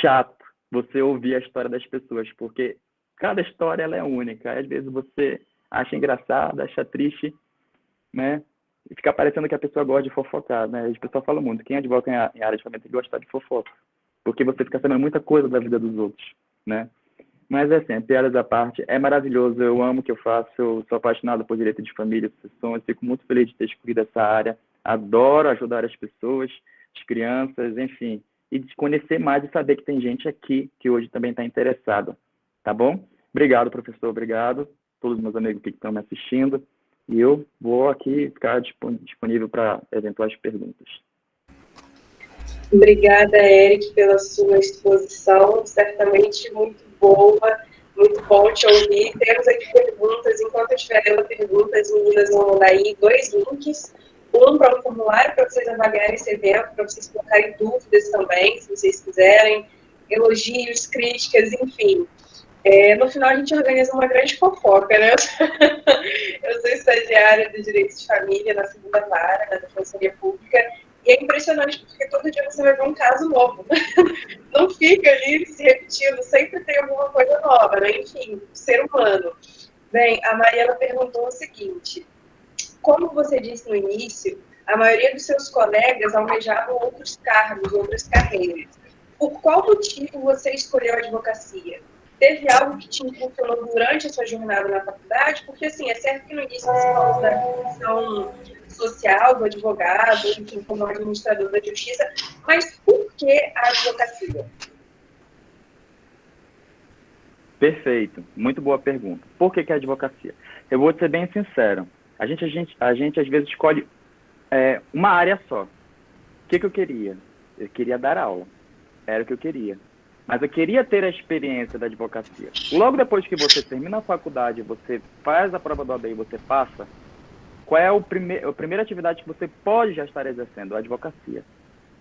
chato você ouvir a história das pessoas, porque cada história ela é única. Às vezes você acha engraçado, acha triste, né? E fica parecendo que a pessoa gosta de fofocar, né? As pessoas falam muito, quem advoga em área de família tem que gostar de fofoca, porque você fica sabendo muita coisa da vida dos outros, né? Mas assim, piadas à parte, é maravilhoso, eu amo o que eu faço, eu sou apaixonado por direito de família, sucessões, fico muito feliz de ter escolhido essa área, adoro ajudar as pessoas, as crianças, enfim, e de conhecer mais e saber que tem gente aqui que hoje também está interessada, tá bom? Obrigado, professor, obrigado, todos os meus amigos que estão me assistindo, e eu vou aqui ficar disponível para eventuais perguntas. Obrigada, Eric, pela sua exposição, certamente muito boa, muito bom te ouvir. Temos aqui perguntas, enquanto eu estiver lendo perguntas, as meninas vão mandar aí 2 links, um para o formulário para vocês avaliarem esse evento, para vocês colocarem dúvidas também, se vocês quiserem, elogios, críticas, enfim. No final, a gente organiza uma grande fofoca, né? Eu sou estagiária do Direito de Família na segunda vara, na Defensoria Pública, e é impressionante porque todo dia você vai ver um caso novo. Não fica ali se repetindo, sempre tem alguma coisa nova, né? Enfim, ser humano. Bem, a Mariana perguntou o seguinte: como você disse no início, a maioria dos seus colegas almejavam outros cargos, outras carreiras. Por qual motivo você escolheu a advocacia? Teve algo que te impulsionou durante a sua jornada na faculdade? Porque, assim, é certo que no início você falou da função social, do advogado, enfim, como administrador da justiça, mas por que a advocacia? Perfeito, muito boa pergunta. Por que a advocacia? Eu vou ser bem sincero, a gente às vezes escolhe uma área só. O que eu queria? Eu queria dar aula, era o que eu queria. Mas eu queria ter a experiência da advocacia. Logo depois que você termina a faculdade, você faz a prova do OAB e você passa, qual é a primeira atividade que você pode já estar exercendo? A advocacia.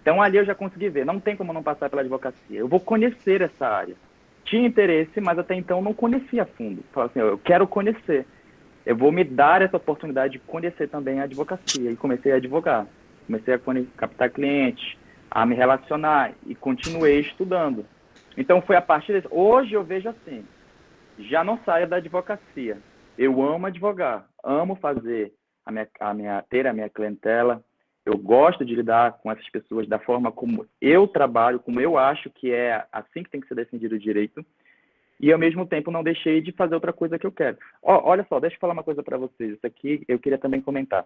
Então, ali eu já consegui ver. Não tem como não passar pela advocacia. Eu vou conhecer essa área. Tinha interesse, mas até então não conhecia a fundo. Falei assim, eu quero conhecer. Eu vou me dar essa oportunidade de conhecer também a advocacia. E comecei a advogar. Comecei a captar clientes, a me relacionar e continuei estudando. Então, foi a partir disso. Hoje eu vejo assim, já não saio da advocacia. Eu amo advogar, amo fazer ter a minha clientela. Eu gosto de lidar com essas pessoas da forma como eu trabalho, como eu acho que é assim que tem que ser decidido o direito. E, ao mesmo tempo, não deixei de fazer outra coisa que eu quero. Olha só, deixa eu falar uma coisa para vocês. Isso aqui eu queria também comentar.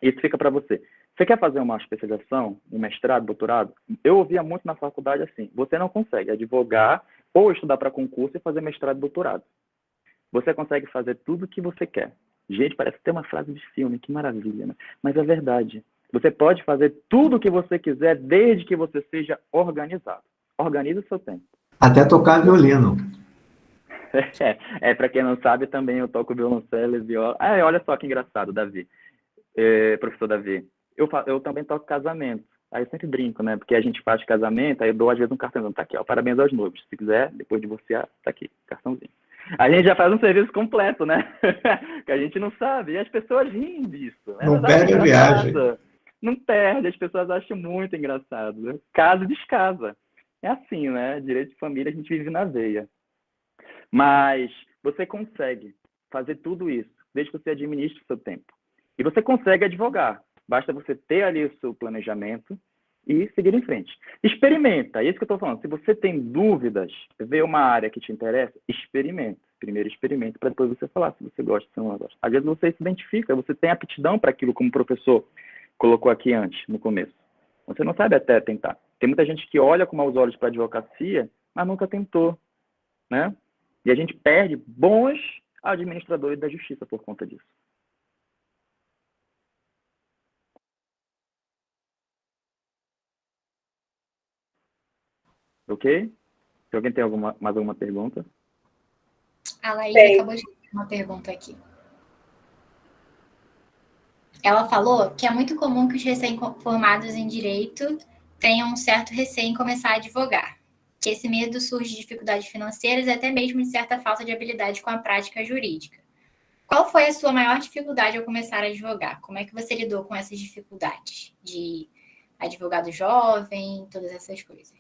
Isso fica para você. Você quer fazer uma especialização, um mestrado, doutorado? Eu ouvia muito na faculdade assim, você não consegue advogar ou estudar para concurso e fazer mestrado e doutorado. Você consegue fazer tudo o que você quer. Gente, parece ter uma frase de filme, que maravilha, né? Mas é verdade. Você pode fazer tudo o que você quiser, desde que você seja organizado. Organize o seu tempo. Até tocar violino. Para quem não sabe, também eu toco violoncelo e viola. Olha só que engraçado, Davi. Professor Davi, eu também toco casamento. Aí eu sempre brinco, né? Porque a gente faz casamento, aí eu dou às vezes um cartãozinho. Tá aqui, ó, parabéns aos noivos. Se quiser, depois de você, tá aqui, cartãozinho. A gente já faz um serviço completo, né? Que a gente não sabe. E as pessoas riem disso. Não perde a viagem. Não perde, as pessoas acham muito engraçado. Né? Casa e descasa. É assim, né? Direito de família a gente vive na veia. Mas você consegue fazer tudo isso, desde que você administre o seu tempo. E você consegue advogar. Basta você ter ali o seu planejamento e seguir em frente. Experimenta, é isso que eu estou falando. Se você tem dúvidas, vê uma área que te interessa, experimenta. Primeiro experimenta, para depois você falar se você gosta, se não gosta. Às vezes você se identifica, você tem aptidão para aquilo, como o professor colocou aqui antes, no começo. Você não sabe até tentar. Tem muita gente que olha com maus olhos para a advocacia, mas nunca tentou, né? E a gente perde bons administradores da justiça por conta disso. Ok? Se alguém tem mais alguma pergunta? A Laís acabou de fazer uma pergunta aqui. Ela falou que é muito comum que os recém-formados em direito tenham um certo receio em começar a advogar. Que esse medo surge de dificuldades financeiras e até mesmo de certa falta de habilidade com a prática jurídica. Qual foi a sua maior dificuldade ao começar a advogar? Como é que você lidou com essas dificuldades de advogado jovem, todas essas coisas?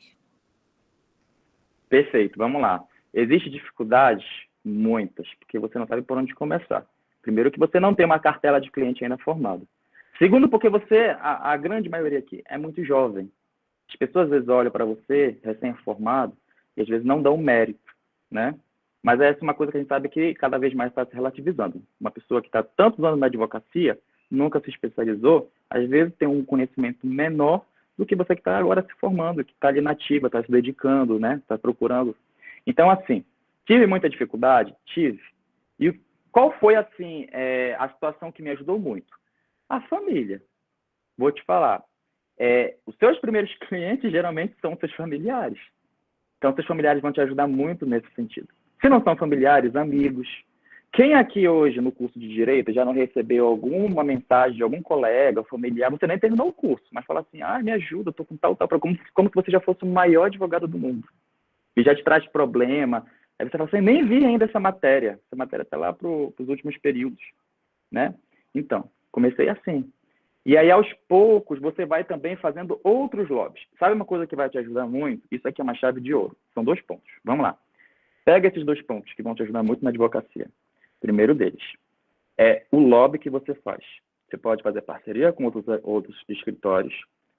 Perfeito, vamos lá. Existem dificuldades? Muitas, porque você não sabe por onde começar. Primeiro, que você não tem uma cartela de cliente ainda formada. Segundo, porque você, a grande maioria aqui, é muito jovem. As pessoas às vezes olham para você, recém-formado, e às vezes não dão mérito, né? Mas essa é uma coisa que a gente sabe que cada vez mais está se relativizando. Uma pessoa que está tantos anos na advocacia, nunca se especializou, às vezes tem um conhecimento menor do que você que está agora se formando, que está ali na ativa, está se dedicando, né? Está procurando. Então, assim, tive muita dificuldade? Tive. E qual foi, assim, a situação que me ajudou muito? A família. Vou te falar. Os seus primeiros clientes geralmente são seus familiares. Então, seus familiares vão te ajudar muito nesse sentido. Se não são familiares, amigos. Quem aqui hoje no curso de Direito já não recebeu alguma mensagem de algum colega, familiar, você nem terminou o curso, mas fala assim, me ajuda, eu tô com tal, como se você já fosse o maior advogado do mundo. E já te traz problema. Aí você fala assim, nem vi ainda essa matéria está lá para os últimos períodos, né? Então, comecei assim. E aí, aos poucos, você vai também fazendo outros lobbies. Sabe uma coisa que vai te ajudar muito? Isso aqui é uma chave de ouro. São 2 pontos. Vamos lá. Pega esses 2 pontos que vão te ajudar muito na advocacia. Primeiro deles é o lobby que você faz. Você pode fazer parceria com outros escritórios.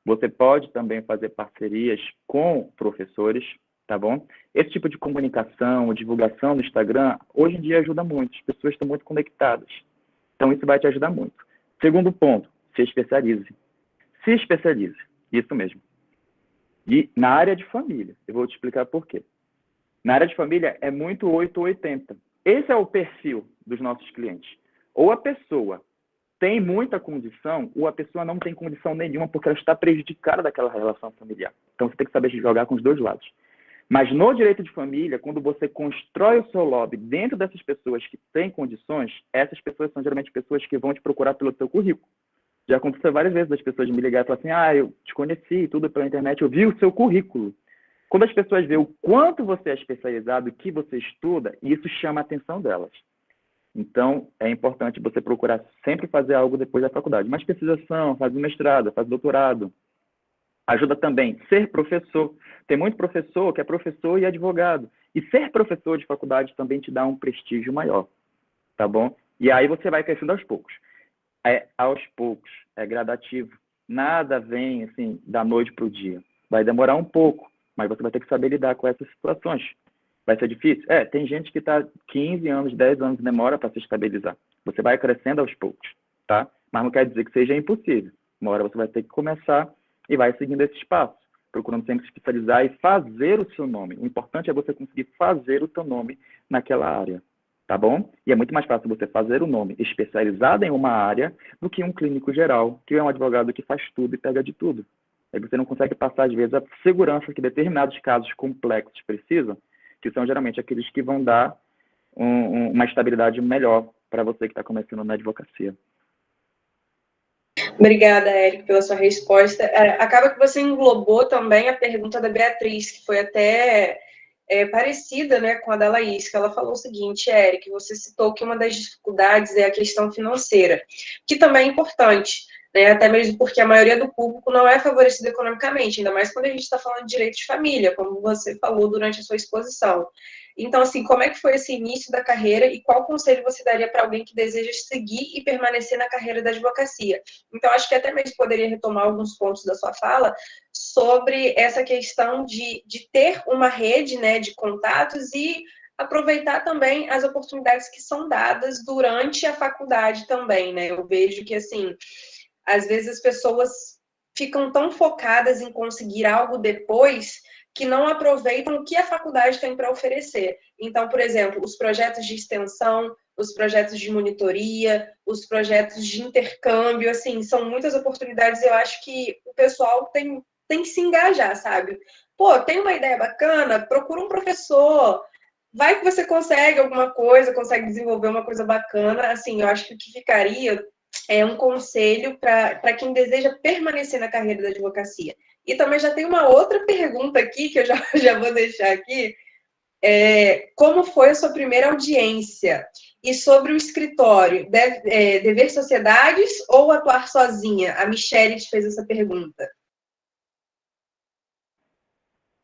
Você pode também fazer parcerias com professores, tá bom? Esse tipo de comunicação, divulgação no Instagram, hoje em dia ajuda muito. As pessoas estão muito conectadas. Então, isso vai te ajudar muito. Segundo ponto, se especialize. Se especialize. Isso mesmo. E na área de família, eu vou te explicar por quê. Na área de família é muito 8 ou 80. Esse é o perfil dos nossos clientes. Ou a pessoa tem muita condição, ou a pessoa não tem condição nenhuma porque ela está prejudicada daquela relação familiar. Então, você tem que saber jogar com os 2 lados. Mas no direito de família, quando você constrói o seu lobby dentro dessas pessoas que têm condições, essas pessoas são geralmente pessoas que vão te procurar pelo seu currículo. Já aconteceu várias vezes das pessoas me ligarem e falar assim, eu te conheci tudo pela internet, eu vi o seu currículo. Quando as pessoas veem o quanto você é especializado, o que você estuda, isso chama a atenção delas. Então, é importante você procurar sempre fazer algo depois da faculdade. Uma especialização, fazer mestrado, fazer doutorado. Ajuda também ser professor. Tem muito professor que é professor e advogado. E ser professor de faculdade também te dá um prestígio maior, tá bom? E aí você vai crescendo aos poucos. Aos poucos, é gradativo. Nada vem, assim, da noite para o dia. Vai demorar um pouco, mas você vai ter que saber lidar com essas situações. Vai ser difícil? Tem gente que está 15 anos, 10 anos, demora para se estabilizar. Você vai crescendo aos poucos, tá? Mas não quer dizer que seja impossível. Uma hora você vai ter que começar e vai seguindo esses passos, procurando sempre se especializar e fazer o seu nome. O importante é você conseguir fazer o seu nome naquela área, tá bom? E é muito mais fácil você fazer o nome especializado em uma área do que um clínico geral, que é um advogado que faz tudo e pega de tudo. Aí você não consegue passar, às vezes, a segurança que determinados casos complexos precisam, que são geralmente aqueles que vão dar uma estabilidade melhor para você que está começando na advocacia. Obrigada, Érico, pela sua resposta. Acaba que você englobou também a pergunta da Beatriz, que foi até parecida, né, com a da Laís, que ela falou o seguinte, Érico, você citou que uma das dificuldades é a questão financeira, que também é importante, né, até mesmo porque a maioria do público não é favorecido economicamente, ainda mais quando a gente está falando de direito de família, como você falou durante a sua exposição. Então, assim, como é que foi esse início da carreira e qual conselho você daria para alguém que deseja seguir e permanecer na carreira da advocacia? Então, acho que até mesmo poderia retomar alguns pontos da sua fala sobre essa questão de ter uma rede, né, de contatos e aproveitar também as oportunidades que são dadas durante a faculdade também, né? Eu vejo que, assim, às vezes as pessoas ficam tão focadas em conseguir algo depois que não aproveitam o que a faculdade tem para oferecer. Então, por exemplo, os projetos de extensão, os projetos de monitoria, os projetos de intercâmbio, assim, são muitas oportunidades. Eu acho que o pessoal tem que se engajar, sabe? Pô, tem uma ideia bacana, procura um professor, vai que você consegue alguma coisa, consegue desenvolver uma coisa bacana. Assim, eu acho que o que ficaria um conselho para quem deseja permanecer na carreira da advocacia. E também já tem uma outra pergunta aqui, que eu já vou deixar aqui. Como foi a sua primeira audiência? E sobre o escritório, dever sociedades ou atuar sozinha? A Michele te fez essa pergunta.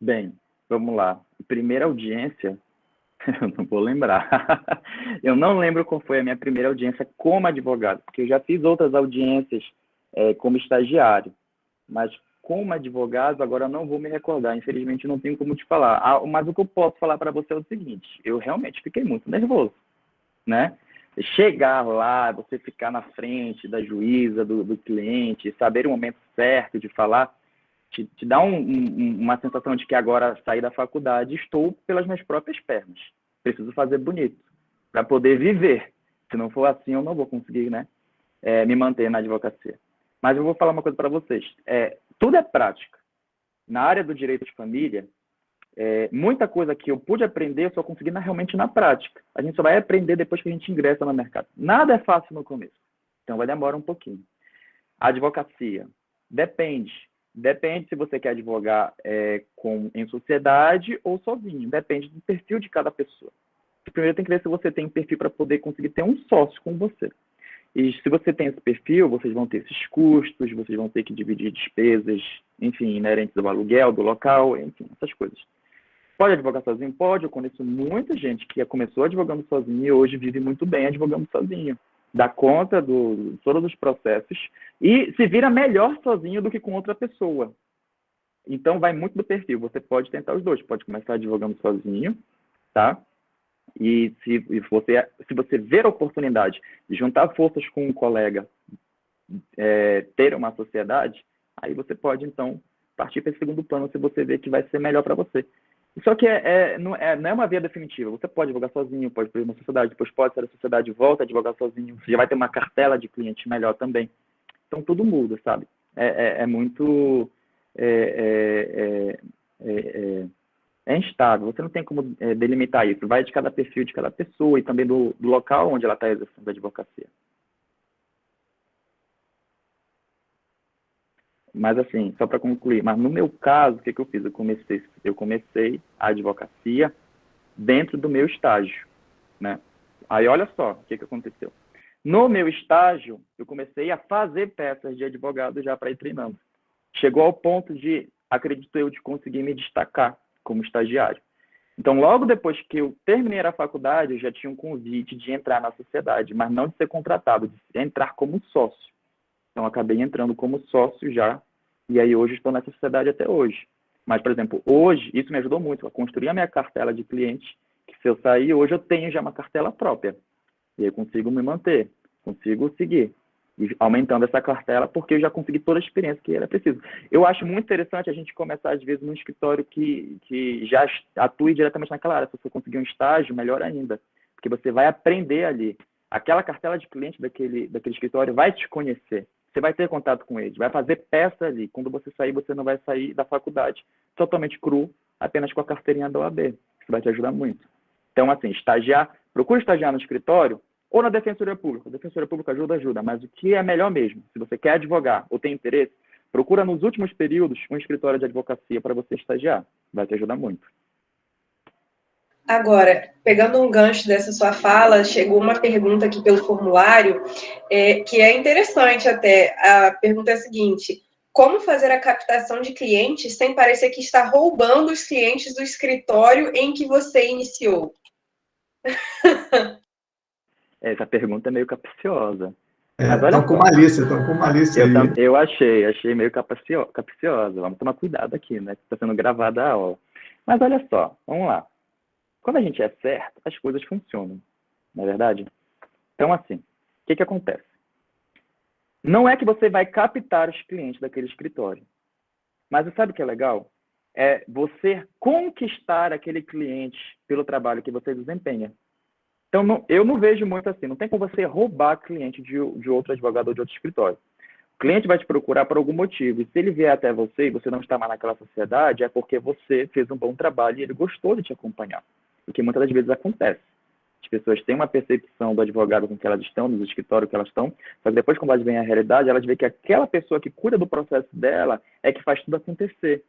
Bem, vamos lá. Primeira audiência, eu não vou lembrar. Eu não lembro qual foi a minha primeira audiência como advogado, porque eu já fiz outras audiências como estagiário, mas como advogado, agora eu não vou me recordar. Infelizmente, não tenho como te falar. Mas o que eu posso falar para você é o seguinte: eu realmente fiquei muito nervoso, né? Chegar lá, você ficar na frente da juíza, do cliente, saber o momento certo de falar, te dá uma sensação de que agora saí da faculdade, estou pelas minhas próprias pernas. Preciso fazer bonito para poder viver. Se não for assim, eu não vou conseguir, né, me manter na advocacia. Mas eu vou falar uma coisa para vocês. Tudo é prática. Na área do direito de família, muita coisa que eu pude aprender, eu só consegui realmente na prática. A gente só vai aprender depois que a gente ingressa no mercado. Nada é fácil no começo. Então, vai demorar um pouquinho. A advocacia, depende. Depende se você quer advogar em sociedade ou sozinho. Depende do perfil de cada pessoa. Primeiro tem que ver se você tem perfil para poder conseguir ter um sócio com você. E se você tem esse perfil, vocês vão ter esses custos, vocês vão ter que dividir despesas, enfim, inerentes ao aluguel do local, enfim, essas coisas. Pode advogar sozinho? Pode. Eu conheço muita gente que começou advogando sozinho e hoje vive muito bem advogando sozinho. Dá conta de todos os processos e se vira melhor sozinho do que com outra pessoa. Então, vai muito do perfil. Você pode tentar os dois. Pode começar advogando sozinho, tá? E se você ver a oportunidade de juntar forças com um colega, ter uma sociedade, aí você pode, então, partir para esse segundo plano se você vê que vai ser melhor para você. Só que não é uma via definitiva. Você pode advogar sozinho, pode ir uma sociedade, depois pode ser a sociedade, volta a advogar sozinho. Você já vai ter uma cartela de cliente melhor também. Então, tudo muda, sabe? Muito... É instável. Você não tem como delimitar isso. Vai de cada perfil de cada pessoa e também do local onde ela está exercendo a advocacia. Mas, assim, só para concluir, mas no meu caso, o que eu fiz? Eu comecei a advocacia dentro do meu estágio, né? Aí, olha só o que aconteceu. No meu estágio, eu comecei a fazer peças de advogado já para ir treinando. Chegou ao ponto de, acredito eu, de conseguir me destacar como estagiário. Então, logo depois que eu terminei a faculdade, eu já tinha um convite de entrar na sociedade, mas não de ser contratado, de entrar como sócio. Então, acabei entrando como sócio já, e aí hoje estou nessa sociedade até hoje. Mas, por exemplo, hoje, isso me ajudou muito a construir a minha cartela de clientes, que se eu sair, hoje eu tenho já uma cartela própria. E aí eu consigo me manter, consigo seguir, e aumentando essa cartela, porque eu já consegui toda a experiência que era preciso. Eu acho muito interessante a gente começar, às vezes, num escritório que já atue diretamente naquela área. Se você conseguir um estágio, melhor ainda, porque você vai aprender ali. Aquela cartela de cliente daquele escritório vai te conhecer. Você vai ter contato com eles, vai fazer peça ali. Quando você sair, você não vai sair da faculdade totalmente cru, apenas com a carteirinha da OAB. Isso vai te ajudar muito. Então, assim, procure estagiar no escritório ou na Defensoria Pública. A Defensoria Pública ajuda, mas o que é melhor mesmo? Se você quer advogar ou tem interesse, procura nos últimos períodos um escritório de advocacia para você estagiar. Vai te ajudar muito. Agora, pegando um gancho dessa sua fala, chegou uma pergunta aqui pelo formulário, que é interessante até. A pergunta é a seguinte: como fazer a captação de clientes sem parecer que está roubando os clientes do escritório em que você iniciou? Essa pergunta é meio capciosa. Estão com malícia aí. Eu achei meio capciosa. Vamos tomar cuidado aqui, né? Está sendo gravada a aula. Mas olha só, vamos lá. Quando a gente é certo, as coisas funcionam, não é verdade? Então, assim, o que acontece? Não é que você vai captar os clientes daquele escritório. Mas sabe o que é legal? É você conquistar aquele cliente pelo trabalho que você desempenha. Então, eu não vejo muito assim. Não tem como você roubar cliente de outro advogado ou de outro escritório. O cliente vai te procurar por algum motivo. E se ele vier até você e você não está mais naquela sociedade, é porque você fez um bom trabalho e ele gostou de te acompanhar. O que muitas das vezes acontece. As pessoas têm uma percepção do advogado com que elas estão, do escritório que elas estão, só que depois, quando elas veem a realidade, elas veem que aquela pessoa que cuida do processo dela é que faz tudo acontecer.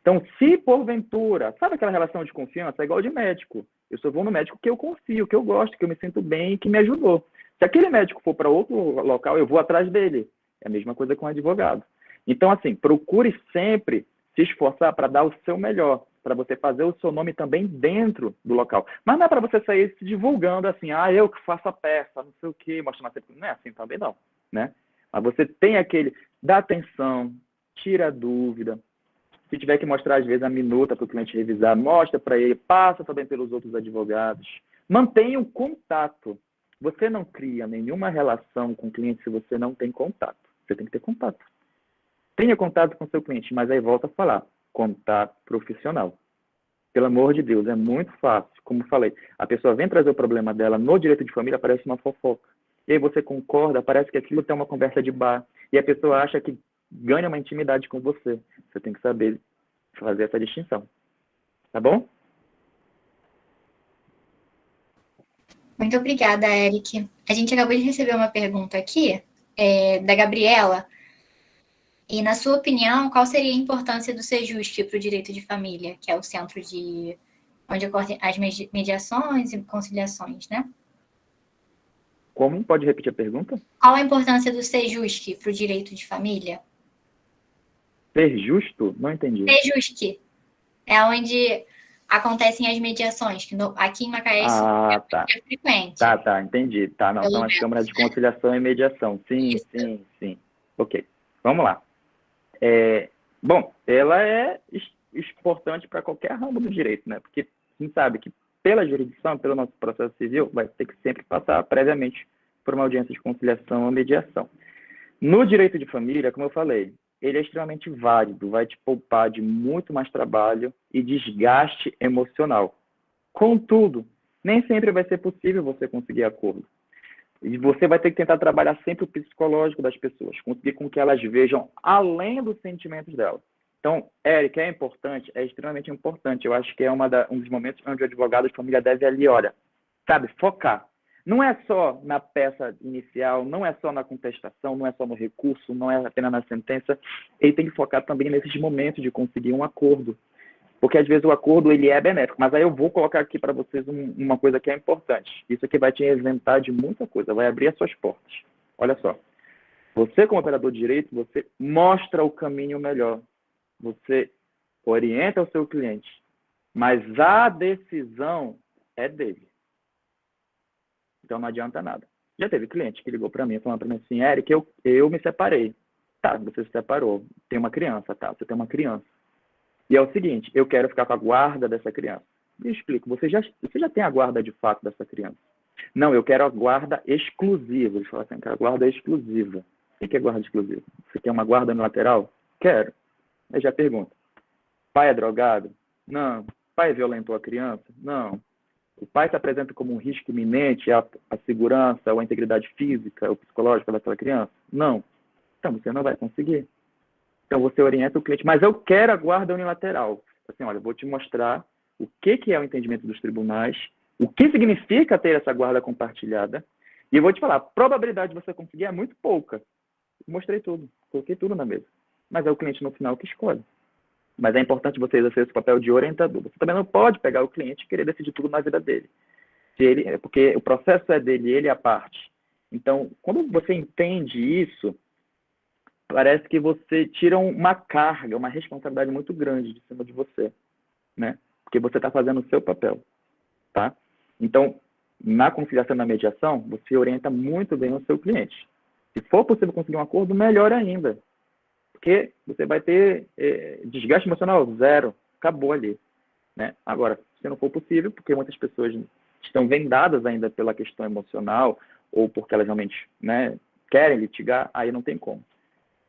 Então, se porventura, sabe aquela relação de confiança? É igual de médico. Eu só vou no médico que eu confio, que eu gosto, que eu me sinto bem e que me ajudou. Se aquele médico for para outro local, eu vou atrás dele. É a mesma coisa com o advogado. Então, assim, procure sempre se esforçar para dar o seu melhor, para você fazer o seu nome também dentro do local. Mas não é para você sair se divulgando assim, eu que faço a peça, não sei o quê, mostrando sempre. Não é assim também não, né? Mas você tem aquele, dá atenção, tira a dúvida. Se tiver que mostrar, às vezes, a minuta para o cliente revisar, mostra para ele, passa também pelos outros advogados. Mantenha o contato. Você não cria nenhuma relação com o cliente se você não tem contato. Você tem que ter contato. Tenha contato com o seu cliente, mas aí volta a falar, contato profissional. Pelo amor de Deus, é muito fácil. Como falei, a pessoa vem trazer o problema dela no direito de família, parece uma fofoca. E aí você concorda, parece que aquilo tem uma conversa de bar. E a pessoa acha que ganha uma intimidade com você. Você tem que saber fazer essa distinção. Tá bom? Muito obrigada, Eric. A gente acabou de receber uma pergunta aqui, da Gabriela. E, na sua opinião, qual seria a importância do Sejusc para o direito de família, que é o centro onde ocorrem as mediações e conciliações, né? Como? Pode repetir a pergunta? Qual a importância do Sejusc para o direito de família? Ser justo? Não entendi. Sejusc é onde acontecem as mediações, que aqui em Macaé tá. É frequente. Tá, entendi. Tá, não, são as câmaras de conciliação e mediação. Sim. Ok, vamos lá. Bom, ela é importante para qualquer ramo do direito, né? Porque a gente sabe que pela jurisdição, pelo nosso processo civil, vai ter que sempre passar previamente por uma audiência de conciliação ou mediação. No direito de família, como eu falei, ele é extremamente válido, vai te poupar de muito mais trabalho e desgaste emocional. Contudo, nem sempre vai ser possível você conseguir acordo. E você vai ter que tentar trabalhar sempre o psicológico das pessoas, conseguir com que elas vejam além dos sentimentos delas. Então, Eric, é importante, é extremamente importante. Eu acho que é um dos momentos onde o advogado de família deve ali, focar. Não é só na peça inicial, não é só na contestação, não é só no recurso, não é apenas na sentença. Ele tem que focar também nesses momentos de conseguir um acordo. Porque, às vezes, o acordo ele é benéfico. Mas aí eu vou colocar aqui para vocês uma coisa que é importante. Isso aqui vai te isentar de muita coisa, vai abrir as suas portas. Olha só. Você, como operador de direito, você mostra o caminho melhor. Você orienta o seu cliente. Mas a decisão é dele. Então, não adianta nada. Já teve cliente que ligou para mim, falando para mim assim, Eric, eu me separei. Tá, você se separou. Tem uma criança, tá? Você tem uma criança. E é o seguinte, eu quero ficar com a guarda dessa criança. Me explico, você já tem a guarda de fato dessa criança? Não, eu quero a guarda exclusiva. Eles falam assim, quero a guarda exclusiva. O que é guarda exclusiva? Você quer uma guarda unilateral? Quero. Aí já pergunta, pai é drogado? Não. Pai violentou a criança? Não. O pai se apresenta como um risco iminente à segurança ou à integridade física ou psicológica daquela criança? Não. Então, você não vai conseguir. Então, você orienta o cliente, mas eu quero a guarda unilateral. Assim, olha, eu vou te mostrar o que é o entendimento dos tribunais, o que significa ter essa guarda compartilhada, e eu vou te falar, a probabilidade de você conseguir é muito pouca. Mostrei tudo, coloquei tudo na mesa. Mas é o cliente no final que escolhe. Mas é importante você exercer esse papel de orientador. Você também não pode pegar o cliente e querer decidir tudo na vida dele. Porque o processo é dele, ele é a parte. Então, quando você entende isso, parece que você tira uma carga, uma responsabilidade muito grande de cima de você, né? Porque você está fazendo o seu papel, tá? Então, na conciliação e na mediação, você orienta muito bem o seu cliente. Se for possível conseguir um acordo, melhor ainda. Porque você vai ter desgaste emocional zero, acabou ali, né? Agora, se não for possível, porque muitas pessoas estão vendadas ainda pela questão emocional, ou porque elas realmente, né, querem litigar, aí não tem como.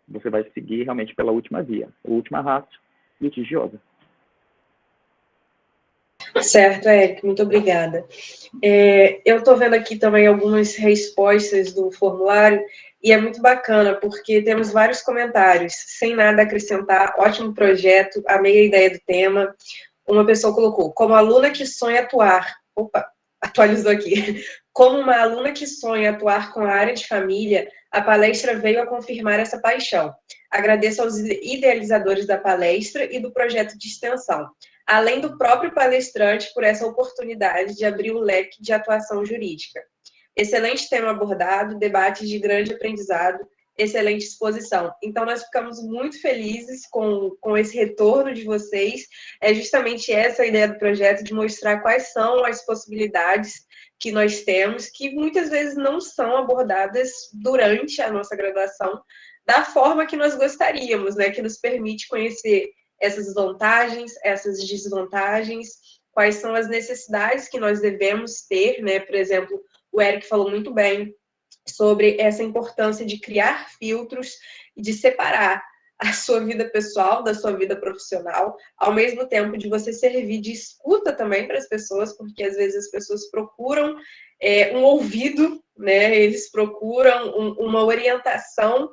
Você vai seguir realmente pela última via, a última raça litigiosa. Certo, Eric, muito obrigada. Eu estou vendo aqui também algumas respostas do formulário, e é muito bacana, porque temos vários comentários, sem nada a acrescentar, ótimo projeto, amei a ideia do tema. Uma pessoa colocou, como aluna que sonha atuar, atualizou aqui. Como uma aluna que sonha atuar com a área de família, a palestra veio a confirmar essa paixão. Agradeço aos idealizadores da palestra e do projeto de extensão, além do próprio palestrante por essa oportunidade de abrir o leque de atuação jurídica. Excelente tema abordado, debates de grande aprendizado, excelente exposição. Então, nós ficamos muito felizes com esse retorno de vocês. É justamente essa a ideia do projeto, de mostrar quais são as possibilidades que nós temos, que muitas vezes não são abordadas durante a nossa graduação da forma que nós gostaríamos, né? Que nos permite conhecer essas vantagens, essas desvantagens, quais são as necessidades que nós devemos ter, né? Por exemplo, o Eric falou muito bem sobre essa importância de criar filtros e de separar a sua vida pessoal da sua vida profissional, ao mesmo tempo de você servir de escuta também para as pessoas, porque às vezes as pessoas procuram um ouvido, né? Eles procuram uma orientação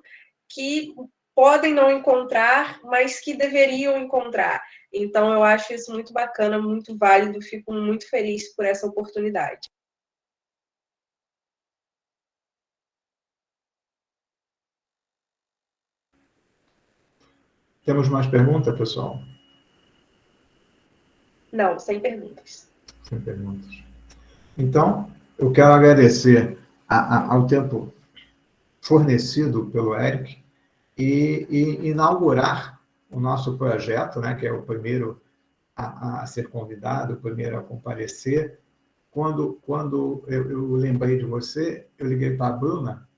que podem não encontrar, mas que deveriam encontrar. Então, eu acho isso muito bacana, muito válido, fico muito feliz por essa oportunidade. Temos mais perguntas, pessoal? Não, sem perguntas. Sem perguntas. Então, eu quero agradecer ao tempo fornecido pelo Eric e inaugurar o nosso projeto, né, que é o primeiro a ser convidado, o primeiro a comparecer. Quando eu lembrei de você, eu liguei para a Bruna,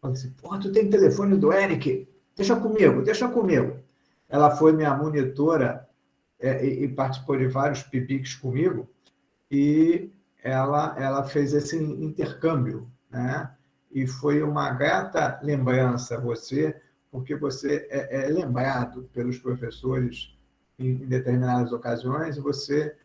falei assim, pô, tu tem telefone do Eric? Deixa comigo, deixa comigo. Ela foi minha monitora e participou de vários pipiques comigo, e ela fez esse intercâmbio, né? E foi uma grata lembrança você, porque você é lembrado pelos professores em determinadas ocasiões, e você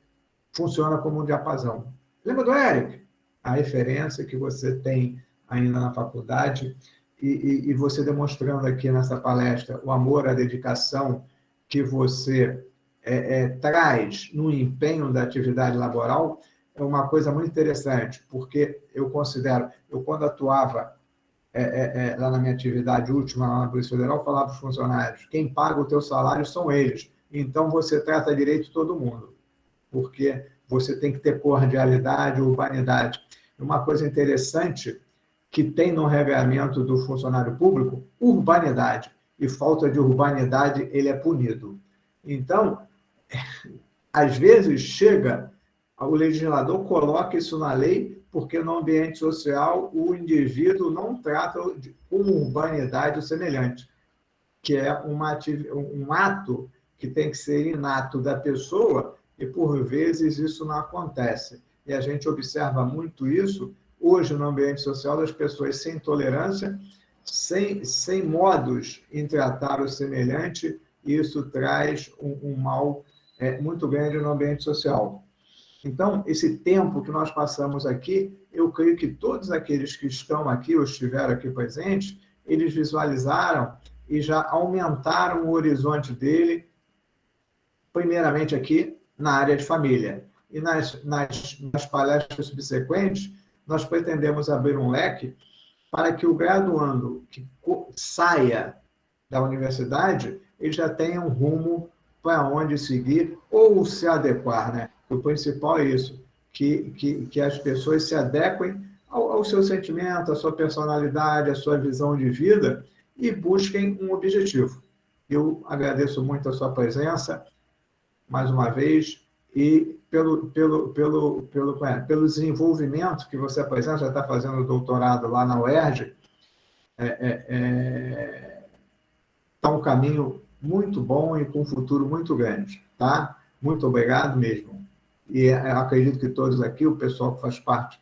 funciona como um diapasão. Lembra do Eric? A referência que você tem ainda na faculdade, e você demonstrando aqui nessa palestra o amor, a dedicação que você traz no empenho da atividade laboral, é uma coisa muito interessante, porque eu considero, eu quando atuava lá na minha atividade última, lá na Polícia Federal, falava para os funcionários, quem paga o teu salário são eles, então você trata direito todo mundo, porque você tem que ter cordialidade, urbanidade. Uma coisa interessante que tem no regramento do funcionário público, urbanidade, e falta de urbanidade, ele é punido. Então, às vezes chega, o legislador coloca isso na lei, porque no ambiente social o indivíduo não trata com urbanidade o semelhante, que é um ato que tem que ser inato da pessoa, e por vezes isso não acontece. E a gente observa muito isso hoje no ambiente social, das pessoas sem tolerância, sem modos em tratar o semelhante, e isso traz um mal muito grande no ambiente social. Então, esse tempo que nós passamos aqui, eu creio que todos aqueles que estão aqui ou estiveram aqui presentes, eles visualizaram e já aumentaram o horizonte dele, primeiramente aqui na área de família. E nas palestras subsequentes, nós pretendemos abrir um leque para que o graduando que saia da universidade, ele já tenha um rumo para onde seguir ou se adequar, né? O principal é isso, que as pessoas se adequem ao seu sentimento, à sua personalidade, à sua visão de vida e busquem um objetivo. Eu agradeço muito a sua presença, mais uma vez, e pelo desenvolvimento que você apresenta, já está fazendo doutorado lá na UERJ, está um caminho muito bom e com um futuro muito grande, tá? Muito obrigado mesmo. E acredito que todos aqui, o pessoal que faz parte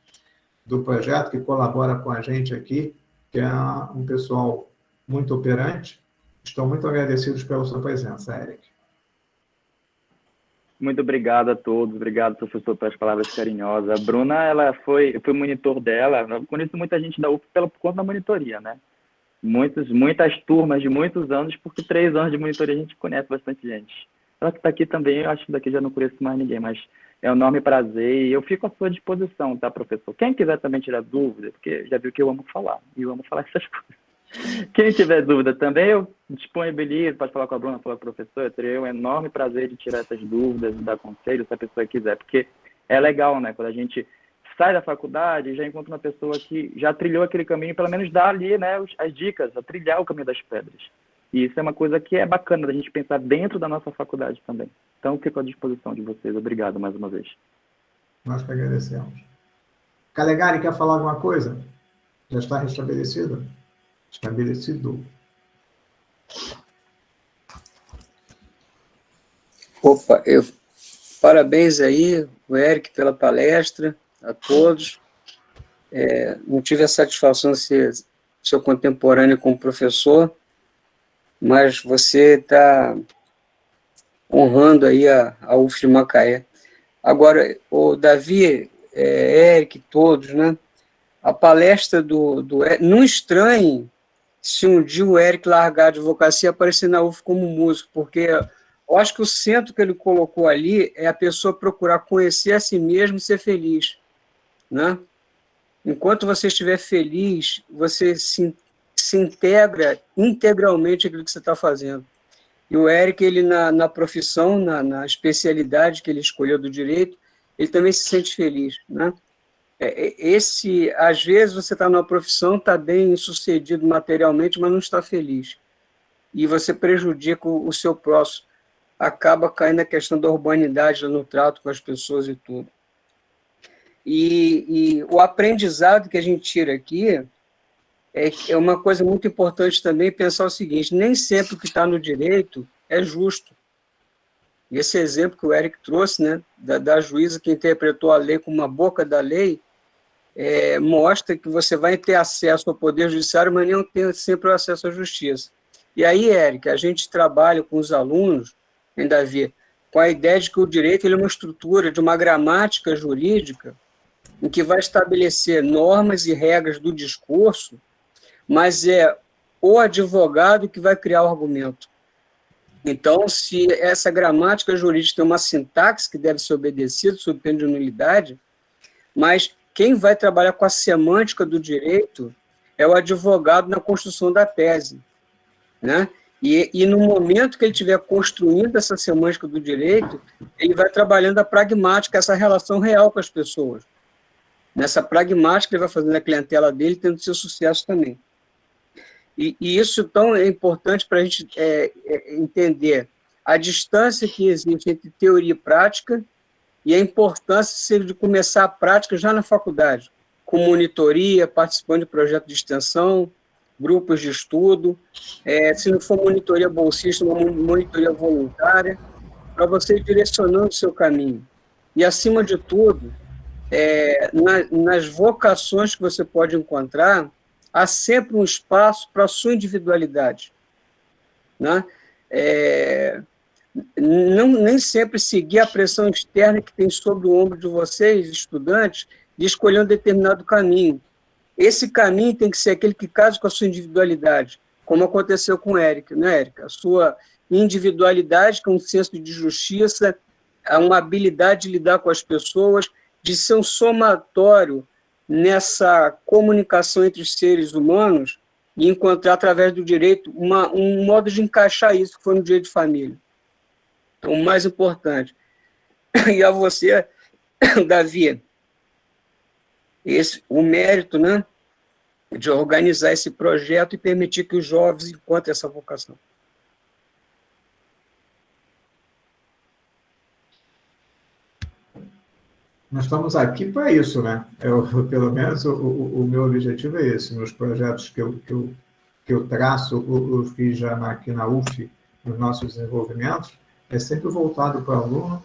do projeto, que colabora com a gente aqui, que é um pessoal muito operante, estão muito agradecidos pela sua presença, Eric. Muito obrigado a todos, obrigado, professor, pelas palavras carinhosas. A Bruna, ela foi monitor dela, eu conheço muita gente da UF por conta da monitoria, né? Muitas turmas de muitos anos, porque 3 anos de monitoria a gente conhece bastante gente. Ela que está aqui também, eu acho que daqui já não conheço mais ninguém, mas É um enorme prazer e eu fico à sua disposição, tá, professor? Quem quiser também tirar dúvida, porque já viu que eu amo falar, e eu amo falar essas coisas. Quem tiver dúvida também, eu disponibilizo, pode falar com a Bruna, falar com o professor, eu teria um enorme prazer de tirar essas dúvidas, dar conselho, se a pessoa quiser, porque é legal, né, quando a gente sai da faculdade e já encontra uma pessoa que já trilhou aquele caminho, pelo menos dá ali, né, as dicas, a trilhar o caminho das pedras. E isso é uma coisa que é bacana da gente pensar dentro da nossa faculdade também. Então, fico à disposição de vocês. Obrigado mais uma vez. Nós que agradecemos. Calegari, quer falar alguma coisa? Já está restabelecido? Estabelecido. Opa, parabéns aí, o Eric, pela palestra, a todos. Não tive a satisfação de ser seu contemporâneo como professor, mas você está honrando aí a UF de Macaé. Agora, o Davi, Eric, todos, né? A palestra do Eric, não estranhe se um dia o Eric largar a advocacia e aparecer na UF como músico, porque eu acho que o centro que ele colocou ali é a pessoa procurar conhecer a si mesmo e ser feliz, né? Enquanto você estiver feliz, você se integra integralmente aquilo que você está fazendo. E o Eric, ele na profissão, na especialidade que ele escolheu do direito, ele também se sente feliz, né? Às vezes você está numa profissão, está bem sucedido materialmente, mas não está feliz. E você prejudica o seu próximo. Acaba caindo na questão da urbanidade no trato com as pessoas e tudo. E o aprendizado que a gente tira aqui é uma coisa muito importante também pensar o seguinte: nem sempre o que está no direito é justo. E esse exemplo que o Eric trouxe, né, da juíza que interpretou a lei como uma boca da lei, mostra que você vai ter acesso ao poder judiciário, mas não tem sempre o acesso à justiça. E aí, Eric, a gente trabalha com os alunos, ainda Davi, com a ideia de que o direito ele é uma estrutura de uma gramática jurídica em que vai estabelecer normas e regras do discurso, mas é o advogado que vai criar o argumento. Então, se essa gramática jurídica tem uma sintaxe que deve ser obedecida, sob pena de nulidade, mas quem vai trabalhar com a semântica do direito é o advogado na construção da tese, né? E no momento que ele estiver construindo essa semântica do direito, ele vai trabalhando a pragmática, essa relação real com as pessoas. Nessa pragmática, ele vai fazendo a clientela dele, tendo seu sucesso também. E isso, então, é importante para a gente entender a distância que existe entre teoria e prática e a importância de começar a prática já na faculdade, com monitoria, participando de projetos de extensão, grupos de estudo, se não for monitoria bolsista, uma monitoria voluntária, para você ir direcionando o seu caminho. E, acima de tudo, nas vocações que você pode encontrar, há sempre um espaço para a sua individualidade, né? Nem sempre seguir a pressão externa que tem sobre o ombro de vocês, estudantes, de escolher um determinado caminho. Esse caminho tem que ser aquele que casa com a sua individualidade, como aconteceu com o Eric, né, Eric? A sua individualidade, com um senso de justiça, uma habilidade de lidar com as pessoas, de ser um somatório nessa comunicação entre os seres humanos e encontrar, através do direito, um modo de encaixar isso, que foi no direito de família. Então, o mais importante. E a você, Davi, o mérito, né, de organizar esse projeto e permitir que os jovens encontrem essa vocação. Nós estamos aqui para isso, né? Pelo menos o meu objetivo é esse. Nos projetos que eu traço, eu fiz já aqui na UF, nos nossos desenvolvimentos, é sempre voltado para o aluno,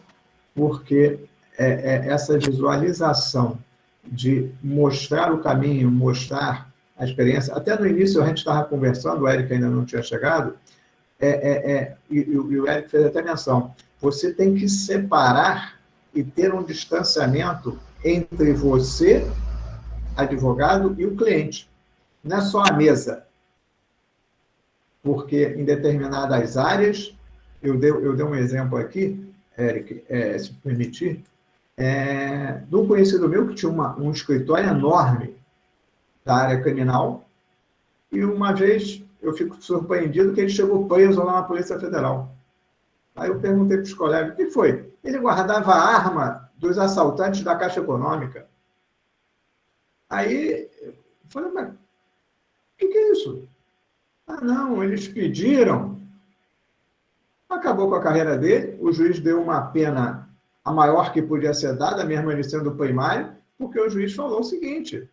porque essa visualização de mostrar o caminho, mostrar a experiência. Até no início a gente estava conversando, o Eric ainda não tinha chegado, e o Eric fez até menção, você tem que separar e ter um distanciamento entre você, advogado, e o cliente. Não é só a mesa. Porque em determinadas áreas, eu dei um exemplo aqui, Eric, se permitir, de um conhecido meu que tinha um escritório enorme da área criminal, e uma vez eu fico surpreendido que ele chegou preso lá na Polícia Federal. Aí eu perguntei para os colegas, o que foi? Ele guardava a arma dos assaltantes da Caixa Econômica. Aí eu falei, mas o que é isso? Ah, não, eles pediram. Acabou com a carreira dele, o juiz deu uma pena a maior que podia ser dada, mesmo ele sendo primário, porque o juiz falou o seguinte: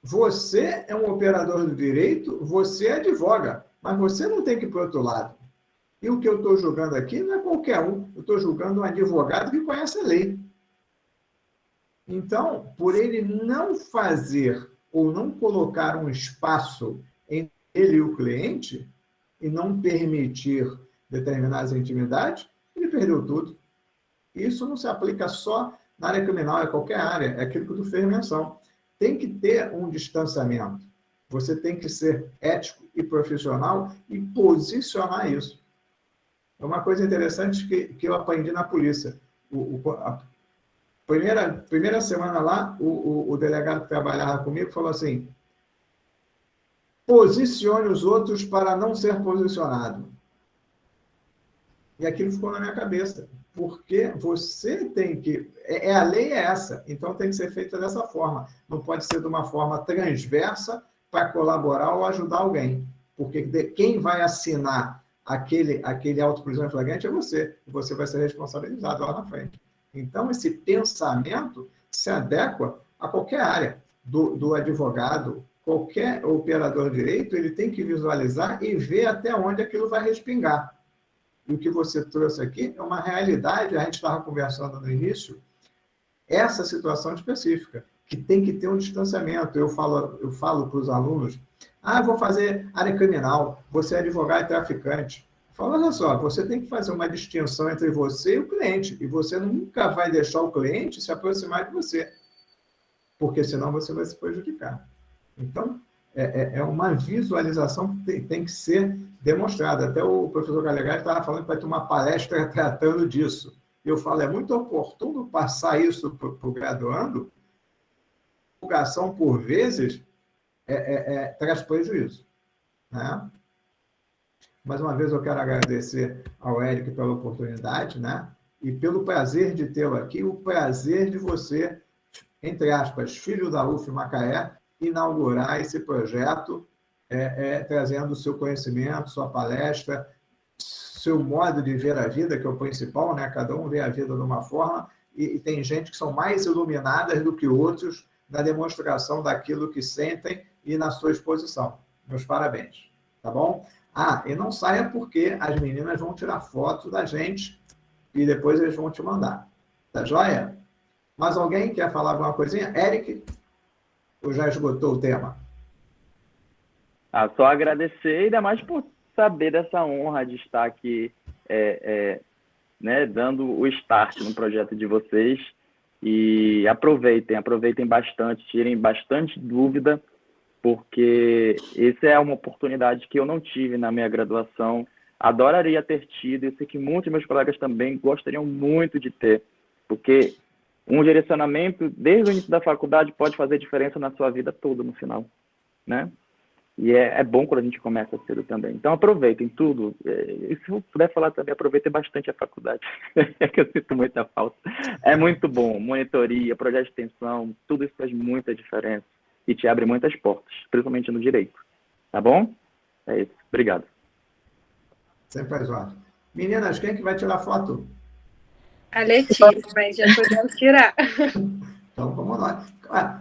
você é um operador do direito, você advoga, mas você não tem que ir para o outro lado. E o que eu estou julgando aqui não é qualquer um, eu estou julgando um advogado que conhece a lei. Então, por ele não fazer ou não colocar um espaço entre ele e o cliente, e não permitir determinadas intimidades, ele perdeu tudo. Isso não se aplica só na área criminal, é qualquer área, é aquilo que eu fez menção. Tem que ter um distanciamento. Você tem que ser ético e profissional e posicionar isso. É uma coisa interessante que eu aprendi na polícia. A primeira semana lá, o delegado que trabalhava comigo falou assim: posicione os outros para não ser posicionado. E aquilo ficou na minha cabeça. Porque você tem que... a lei é essa, então tem que ser feita dessa forma. Não pode ser de uma forma transversa para colaborar ou ajudar alguém. Porque quem vai assinar aquele auto-prisão em flagrante é você. E você vai ser responsabilizado lá na frente. Então, esse pensamento se adequa a qualquer área do advogado. Qualquer operador de direito, ele tem que visualizar e ver até onde aquilo vai respingar. E o que você trouxe aqui é uma realidade, a gente estava conversando no início, essa situação específica, que tem que ter um distanciamento. Eu falo para os alunos, vou fazer área criminal, você é advogado e traficante. Eu falo, olha só, você tem que fazer uma distinção entre você e o cliente, e você nunca vai deixar o cliente se aproximar de você, porque senão você vai se prejudicar. Então, é uma visualização que tem que ser demonstrada. Até o professor Galegari estava falando que vai ter uma palestra tratando disso. Eu falo, é muito oportuno passar isso para o graduando. A divulgação, por vezes, traz prejuízo. Né? Mais uma vez, eu quero agradecer ao Eric pela oportunidade, né? E pelo prazer de tê-lo aqui, o prazer de você, entre aspas, filho da UF Macaé, inaugurar esse projeto, trazendo o seu conhecimento, sua palestra, seu modo de ver a vida, que é o principal, né? Cada um vê a vida de uma forma, e tem gente que são mais iluminadas do que outros na demonstração daquilo que sentem e na sua exposição. Meus parabéns, tá bom? E não saia porque as meninas vão tirar foto da gente e depois eles vão te mandar. Tá joia? Mais alguém quer falar alguma coisinha? Eric? Ou já esgotou o tema? Só agradecer, ainda mais por saber dessa honra de estar aqui, né, dando o start no projeto de vocês. E aproveitem bastante, tirem bastante dúvida, porque essa é uma oportunidade que eu não tive na minha graduação. Adoraria ter tido, eu sei que muitos meus colegas também gostariam muito de ter, porque um direcionamento desde o início da faculdade pode fazer diferença na sua vida toda no final, né? E é bom quando a gente começa cedo também. Então, aproveitem tudo. E se eu puder falar também, aproveitem bastante a faculdade, que eu sinto muita falta. É muito bom. Monitoria, projeto de extensão, tudo isso faz muita diferença e te abre muitas portas, principalmente no direito. Tá bom? É isso. Obrigado. Sempre faz ótimo. Meninas, quem é que vai tirar foto? A Letícia, mas já podemos tirar. Então, vamos lá.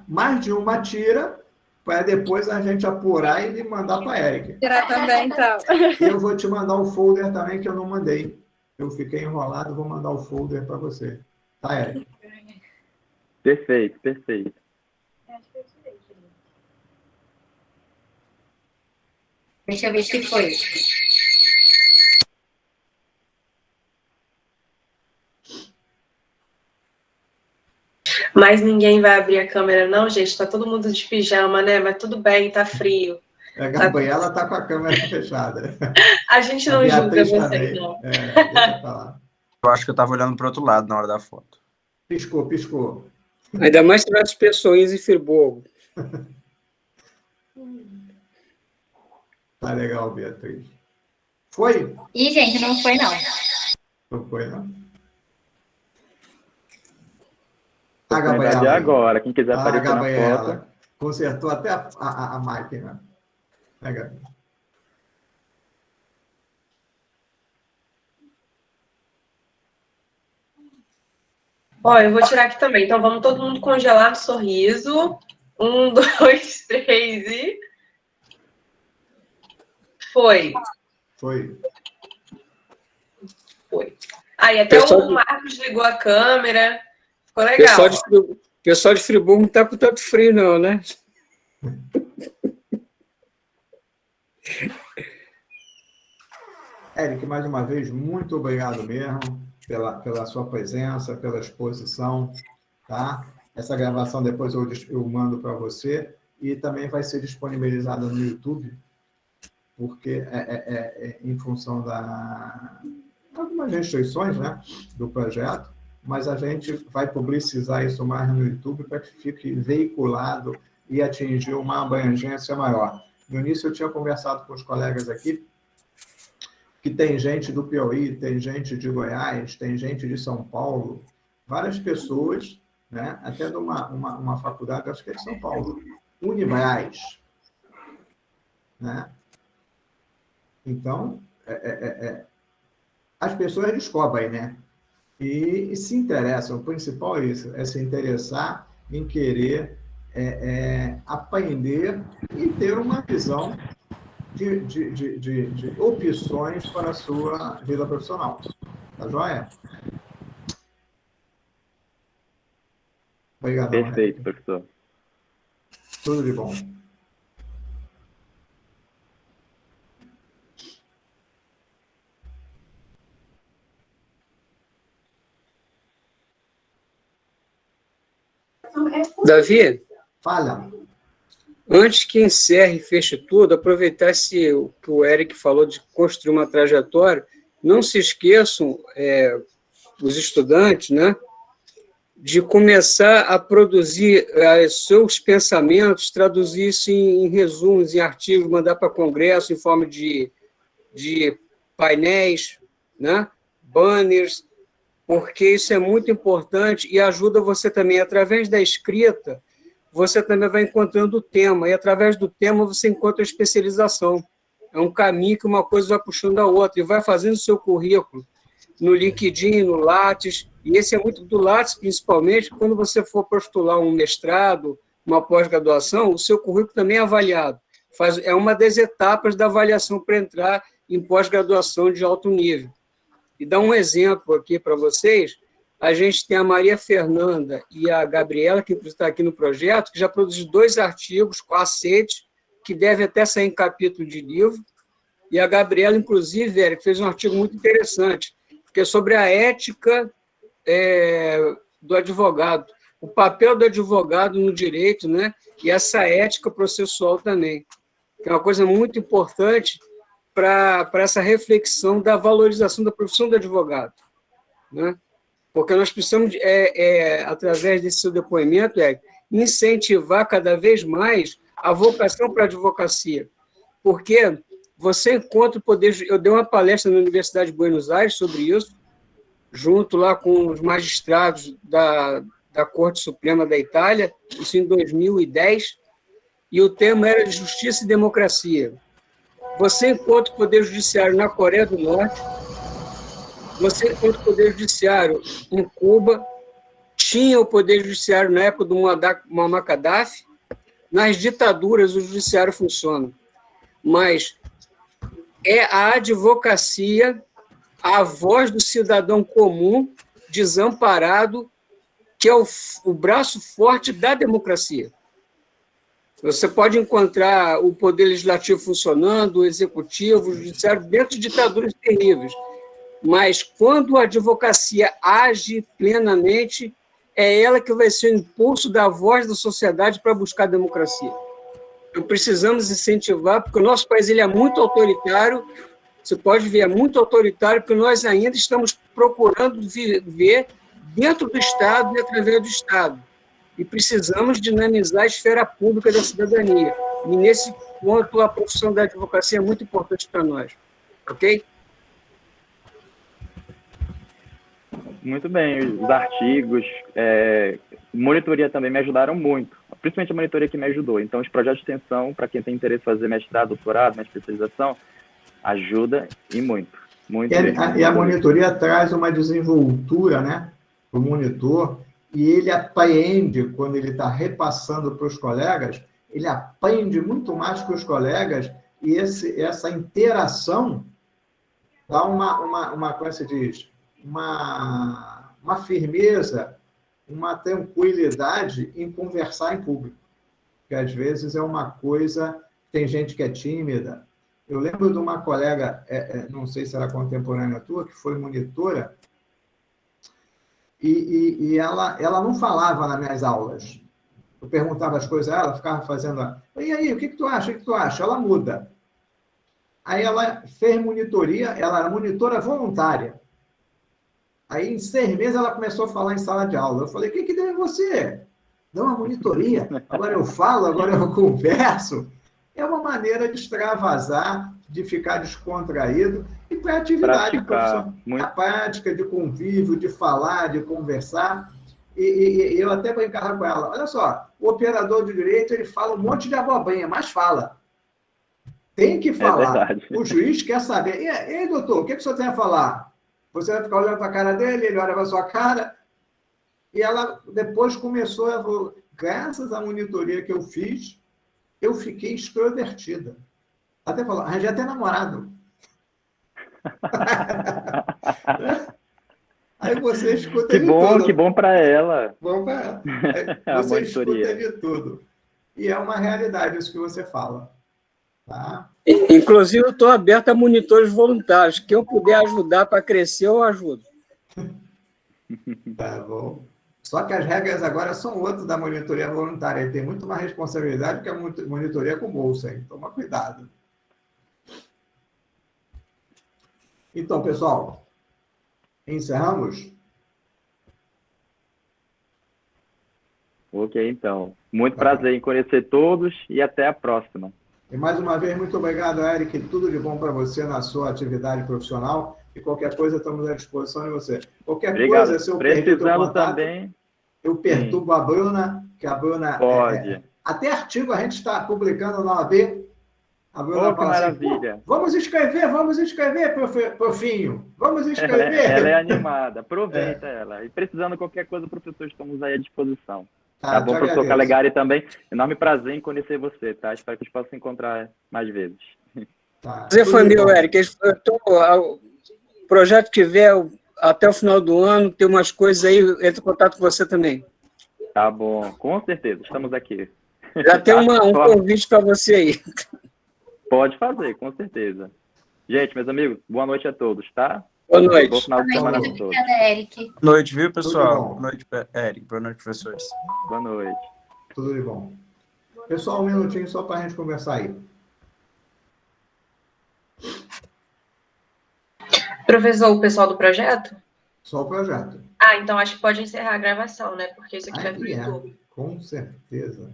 Mais de uma tira, para depois a gente apurar e mandar para a Eric. Tirar também, então. Eu vou te mandar o folder também, que eu não mandei. Eu fiquei enrolado, vou mandar o folder para você. Tá, Eric? Perfeito, perfeito. Deixa eu ver se foi. Mas ninguém vai abrir a câmera, não, gente. Tá todo mundo de pijama, né? Mas tudo bem, tá frio. A Gabriela tá com a câmera fechada. A gente não julga vocês, não. Deixa eu falar. Eu acho que eu estava olhando para o outro lado na hora da foto. Piscou, piscou. Ainda mais se tivesse pessoinhas em Friburgo. Tá legal, Beatriz. Foi? Ih, gente, não foi, não. Não foi, não? A verdade é agora. Quem quiser aparecer na foto. Consertou até a máquina. Gabi. Ó, eu vou tirar aqui também. Então, vamos todo mundo congelar no sorriso. 1, 2, 3 e... Foi. Foi. Foi. Aí, até o Marcos ligou a câmera. Ficou legal. Pessoal de Friburgo não está com tanto frio, não, né? Eric, mais uma vez, muito obrigado mesmo pela sua presença, pela exposição, tá? Essa gravação depois eu mando para você e também vai ser disponibilizada no YouTube, porque em função de algumas restrições, né, do projeto, mas a gente vai publicizar isso mais no YouTube para que fique veiculado e atingir uma abrangência maior. No início, eu tinha conversado com os colegas aqui, que tem gente do Piauí, tem gente de Goiás, tem gente de São Paulo, várias pessoas, né, até de uma faculdade, acho que é de São Paulo, Unibras, né? Então, as pessoas descobrem, né? E se interessam. O principal é isso, é se interessar em querer aprender e ter uma visão de opções para a sua vida profissional. Tá joia? Obrigado. Perfeito, professor. Tudo de bom. Davi? Fala. Antes que encerre e feche tudo, aproveitar o que o Eric falou de construir uma trajetória, não se esqueçam, os estudantes, né, de começar a produzir seus pensamentos, traduzir isso em resumos, em artigos, mandar para congresso em forma de painéis, né, banners, porque isso é muito importante e ajuda você também, através da escrita, você também vai encontrando o tema, e através do tema você encontra a especialização. É um caminho que uma coisa vai puxando a outra, e vai fazendo o seu currículo no LinkedIn, no Lattes, e esse é muito do Lattes, principalmente, quando você for postular um mestrado, uma pós-graduação, o seu currículo também é avaliado. É uma das etapas da avaliação para entrar em pós-graduação de alto nível. E dar um exemplo aqui para vocês, a gente tem a Maria Fernanda e a Gabriela, que inclusive está aqui no projeto, que já produziram 2 artigos com aceites, que deve até sair em capítulo de livro. E a Gabriela, inclusive, Eric, fez um artigo muito interessante, que é sobre a ética do advogado, o papel do advogado no direito, né? E essa ética processual também, que é uma coisa muito importante para essa reflexão da valorização da profissão do advogado, né? Porque nós precisamos, através desse seu depoimento, incentivar cada vez mais a vocação para a advocacia. Porque você encontra o poder... Eu dei uma palestra na Universidade de Buenos Aires sobre isso, junto lá com os magistrados da Corte Suprema da Itália, isso em 2010, e o tema era de justiça e democracia. Você encontra o poder judiciário na Coreia do Norte, você encontra o poder judiciário em Cuba, tinha o poder judiciário na época do Muammar Gaddafi, nas ditaduras o judiciário funciona, mas é a advocacia, a voz do cidadão comum, desamparado, que é o braço forte da democracia. Você pode encontrar o poder legislativo funcionando, o executivo, o judiciário, dentro de ditaduras terríveis. Mas, quando a advocacia age plenamente, é ela que vai ser o impulso da voz da sociedade para buscar a democracia. Então, precisamos incentivar, porque o nosso país ele é muito autoritário, você pode ver, é muito autoritário, porque nós ainda estamos procurando ver dentro do Estado e através do Estado. E precisamos dinamizar a esfera pública da cidadania. E, nesse ponto, a profissão da advocacia é muito importante para nós. Ok? Muito bem, os artigos, monitoria também me ajudaram muito, principalmente a monitoria que me ajudou. Então, os projetos de extensão, para quem tem interesse em fazer mestrado, doutorado, uma especialização, ajuda e muito. E a monitoria traz uma desenvoltura, né, para o monitor, e ele aprende, quando ele está repassando para os colegas, ele aprende muito mais que os colegas, e essa interação dá como se diz, uma firmeza, uma tranquilidade em conversar em público, que às vezes é uma coisa, tem gente que é tímida. Eu lembro de uma colega, não sei se era contemporânea tua, que foi monitora, e ela não falava nas minhas aulas. Eu perguntava as coisas a ela, ficava fazendo, e aí, o que tu acha? O que tu acha? Ela muda. Aí ela fez monitoria, ela era monitora voluntária. Aí, em 6 meses, ela começou a falar em sala de aula. Eu falei, o que deu em você? Deu uma monitoria. Agora eu falo, agora eu converso. É uma maneira de extravasar, de ficar descontraído e para atividade profissional. A prática de convívio, de falar, de conversar. E eu até brincava com ela. Olha só, o operador de direito, ele fala um monte de abobrinha, mas fala. Tem que falar. O juiz quer saber. E aí, doutor, o que o senhor tem a falar? Você vai ficar olhando para a cara dele, ele olha para a sua cara. E ela depois começou a... Graças à monitoria que eu fiz, eu fiquei extrovertida. Até falou, arranjei até namorado. Aí você escuta de tudo. Que bom para ela. Bom para ela. Aí você escuta de tudo. E é uma realidade isso que você fala. Tá? Inclusive, eu estou aberto a monitores voluntários. Quem eu puder ajudar para crescer, eu ajudo. Tá bom. Só que as regras agora são outras da monitoria voluntária. Ele tem muito mais responsabilidade que a monitoria com bolsa. Hein? Toma cuidado. Então, pessoal, encerramos? Ok, então. Muito prazer em conhecer todos e até a próxima. E mais uma vez, muito obrigado, Eric. Tudo de bom para você na sua atividade profissional. E qualquer coisa, estamos à disposição de você. Qualquer coisa, se eu perder o contato, também, eu perturbo a Bruna, que a Bruna... Pode. Até artigo a gente está publicando na OAB. A Bruna que maravilha. Assim, vamos escrever, profinho. Vamos escrever. Ela é animada. Aproveita ela. E precisando de qualquer coisa, professor, estamos aí à disposição. Tá bom, professor Calegari também. Enorme prazer em conhecer você, tá? Espero que a gente possa se encontrar mais vezes. Prazer foi meu, Eric. O projeto que tiver até o final do ano, tem umas coisas aí, entro em contato com você também. Tá bom, com certeza, estamos aqui. Já tem um convite para você aí. Pode fazer, com certeza. Gente, meus amigos, boa noite a todos, tá? Boa noite. Bom final de semana a todos. Obrigada, Eric. Boa noite, viu, pessoal? Boa noite, Eric. Boa noite, professores. Boa noite. Tudo de bom. Pessoal, um minutinho só para a gente conversar aí. Professor, o pessoal do projeto? Só o projeto. Ah, então acho que pode encerrar a gravação, né? Porque isso aqui vai para o YouTube. Com certeza.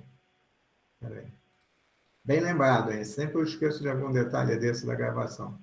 Peraí. Bem lembrado, hein? Sempre eu esqueço de algum detalhe desse da gravação.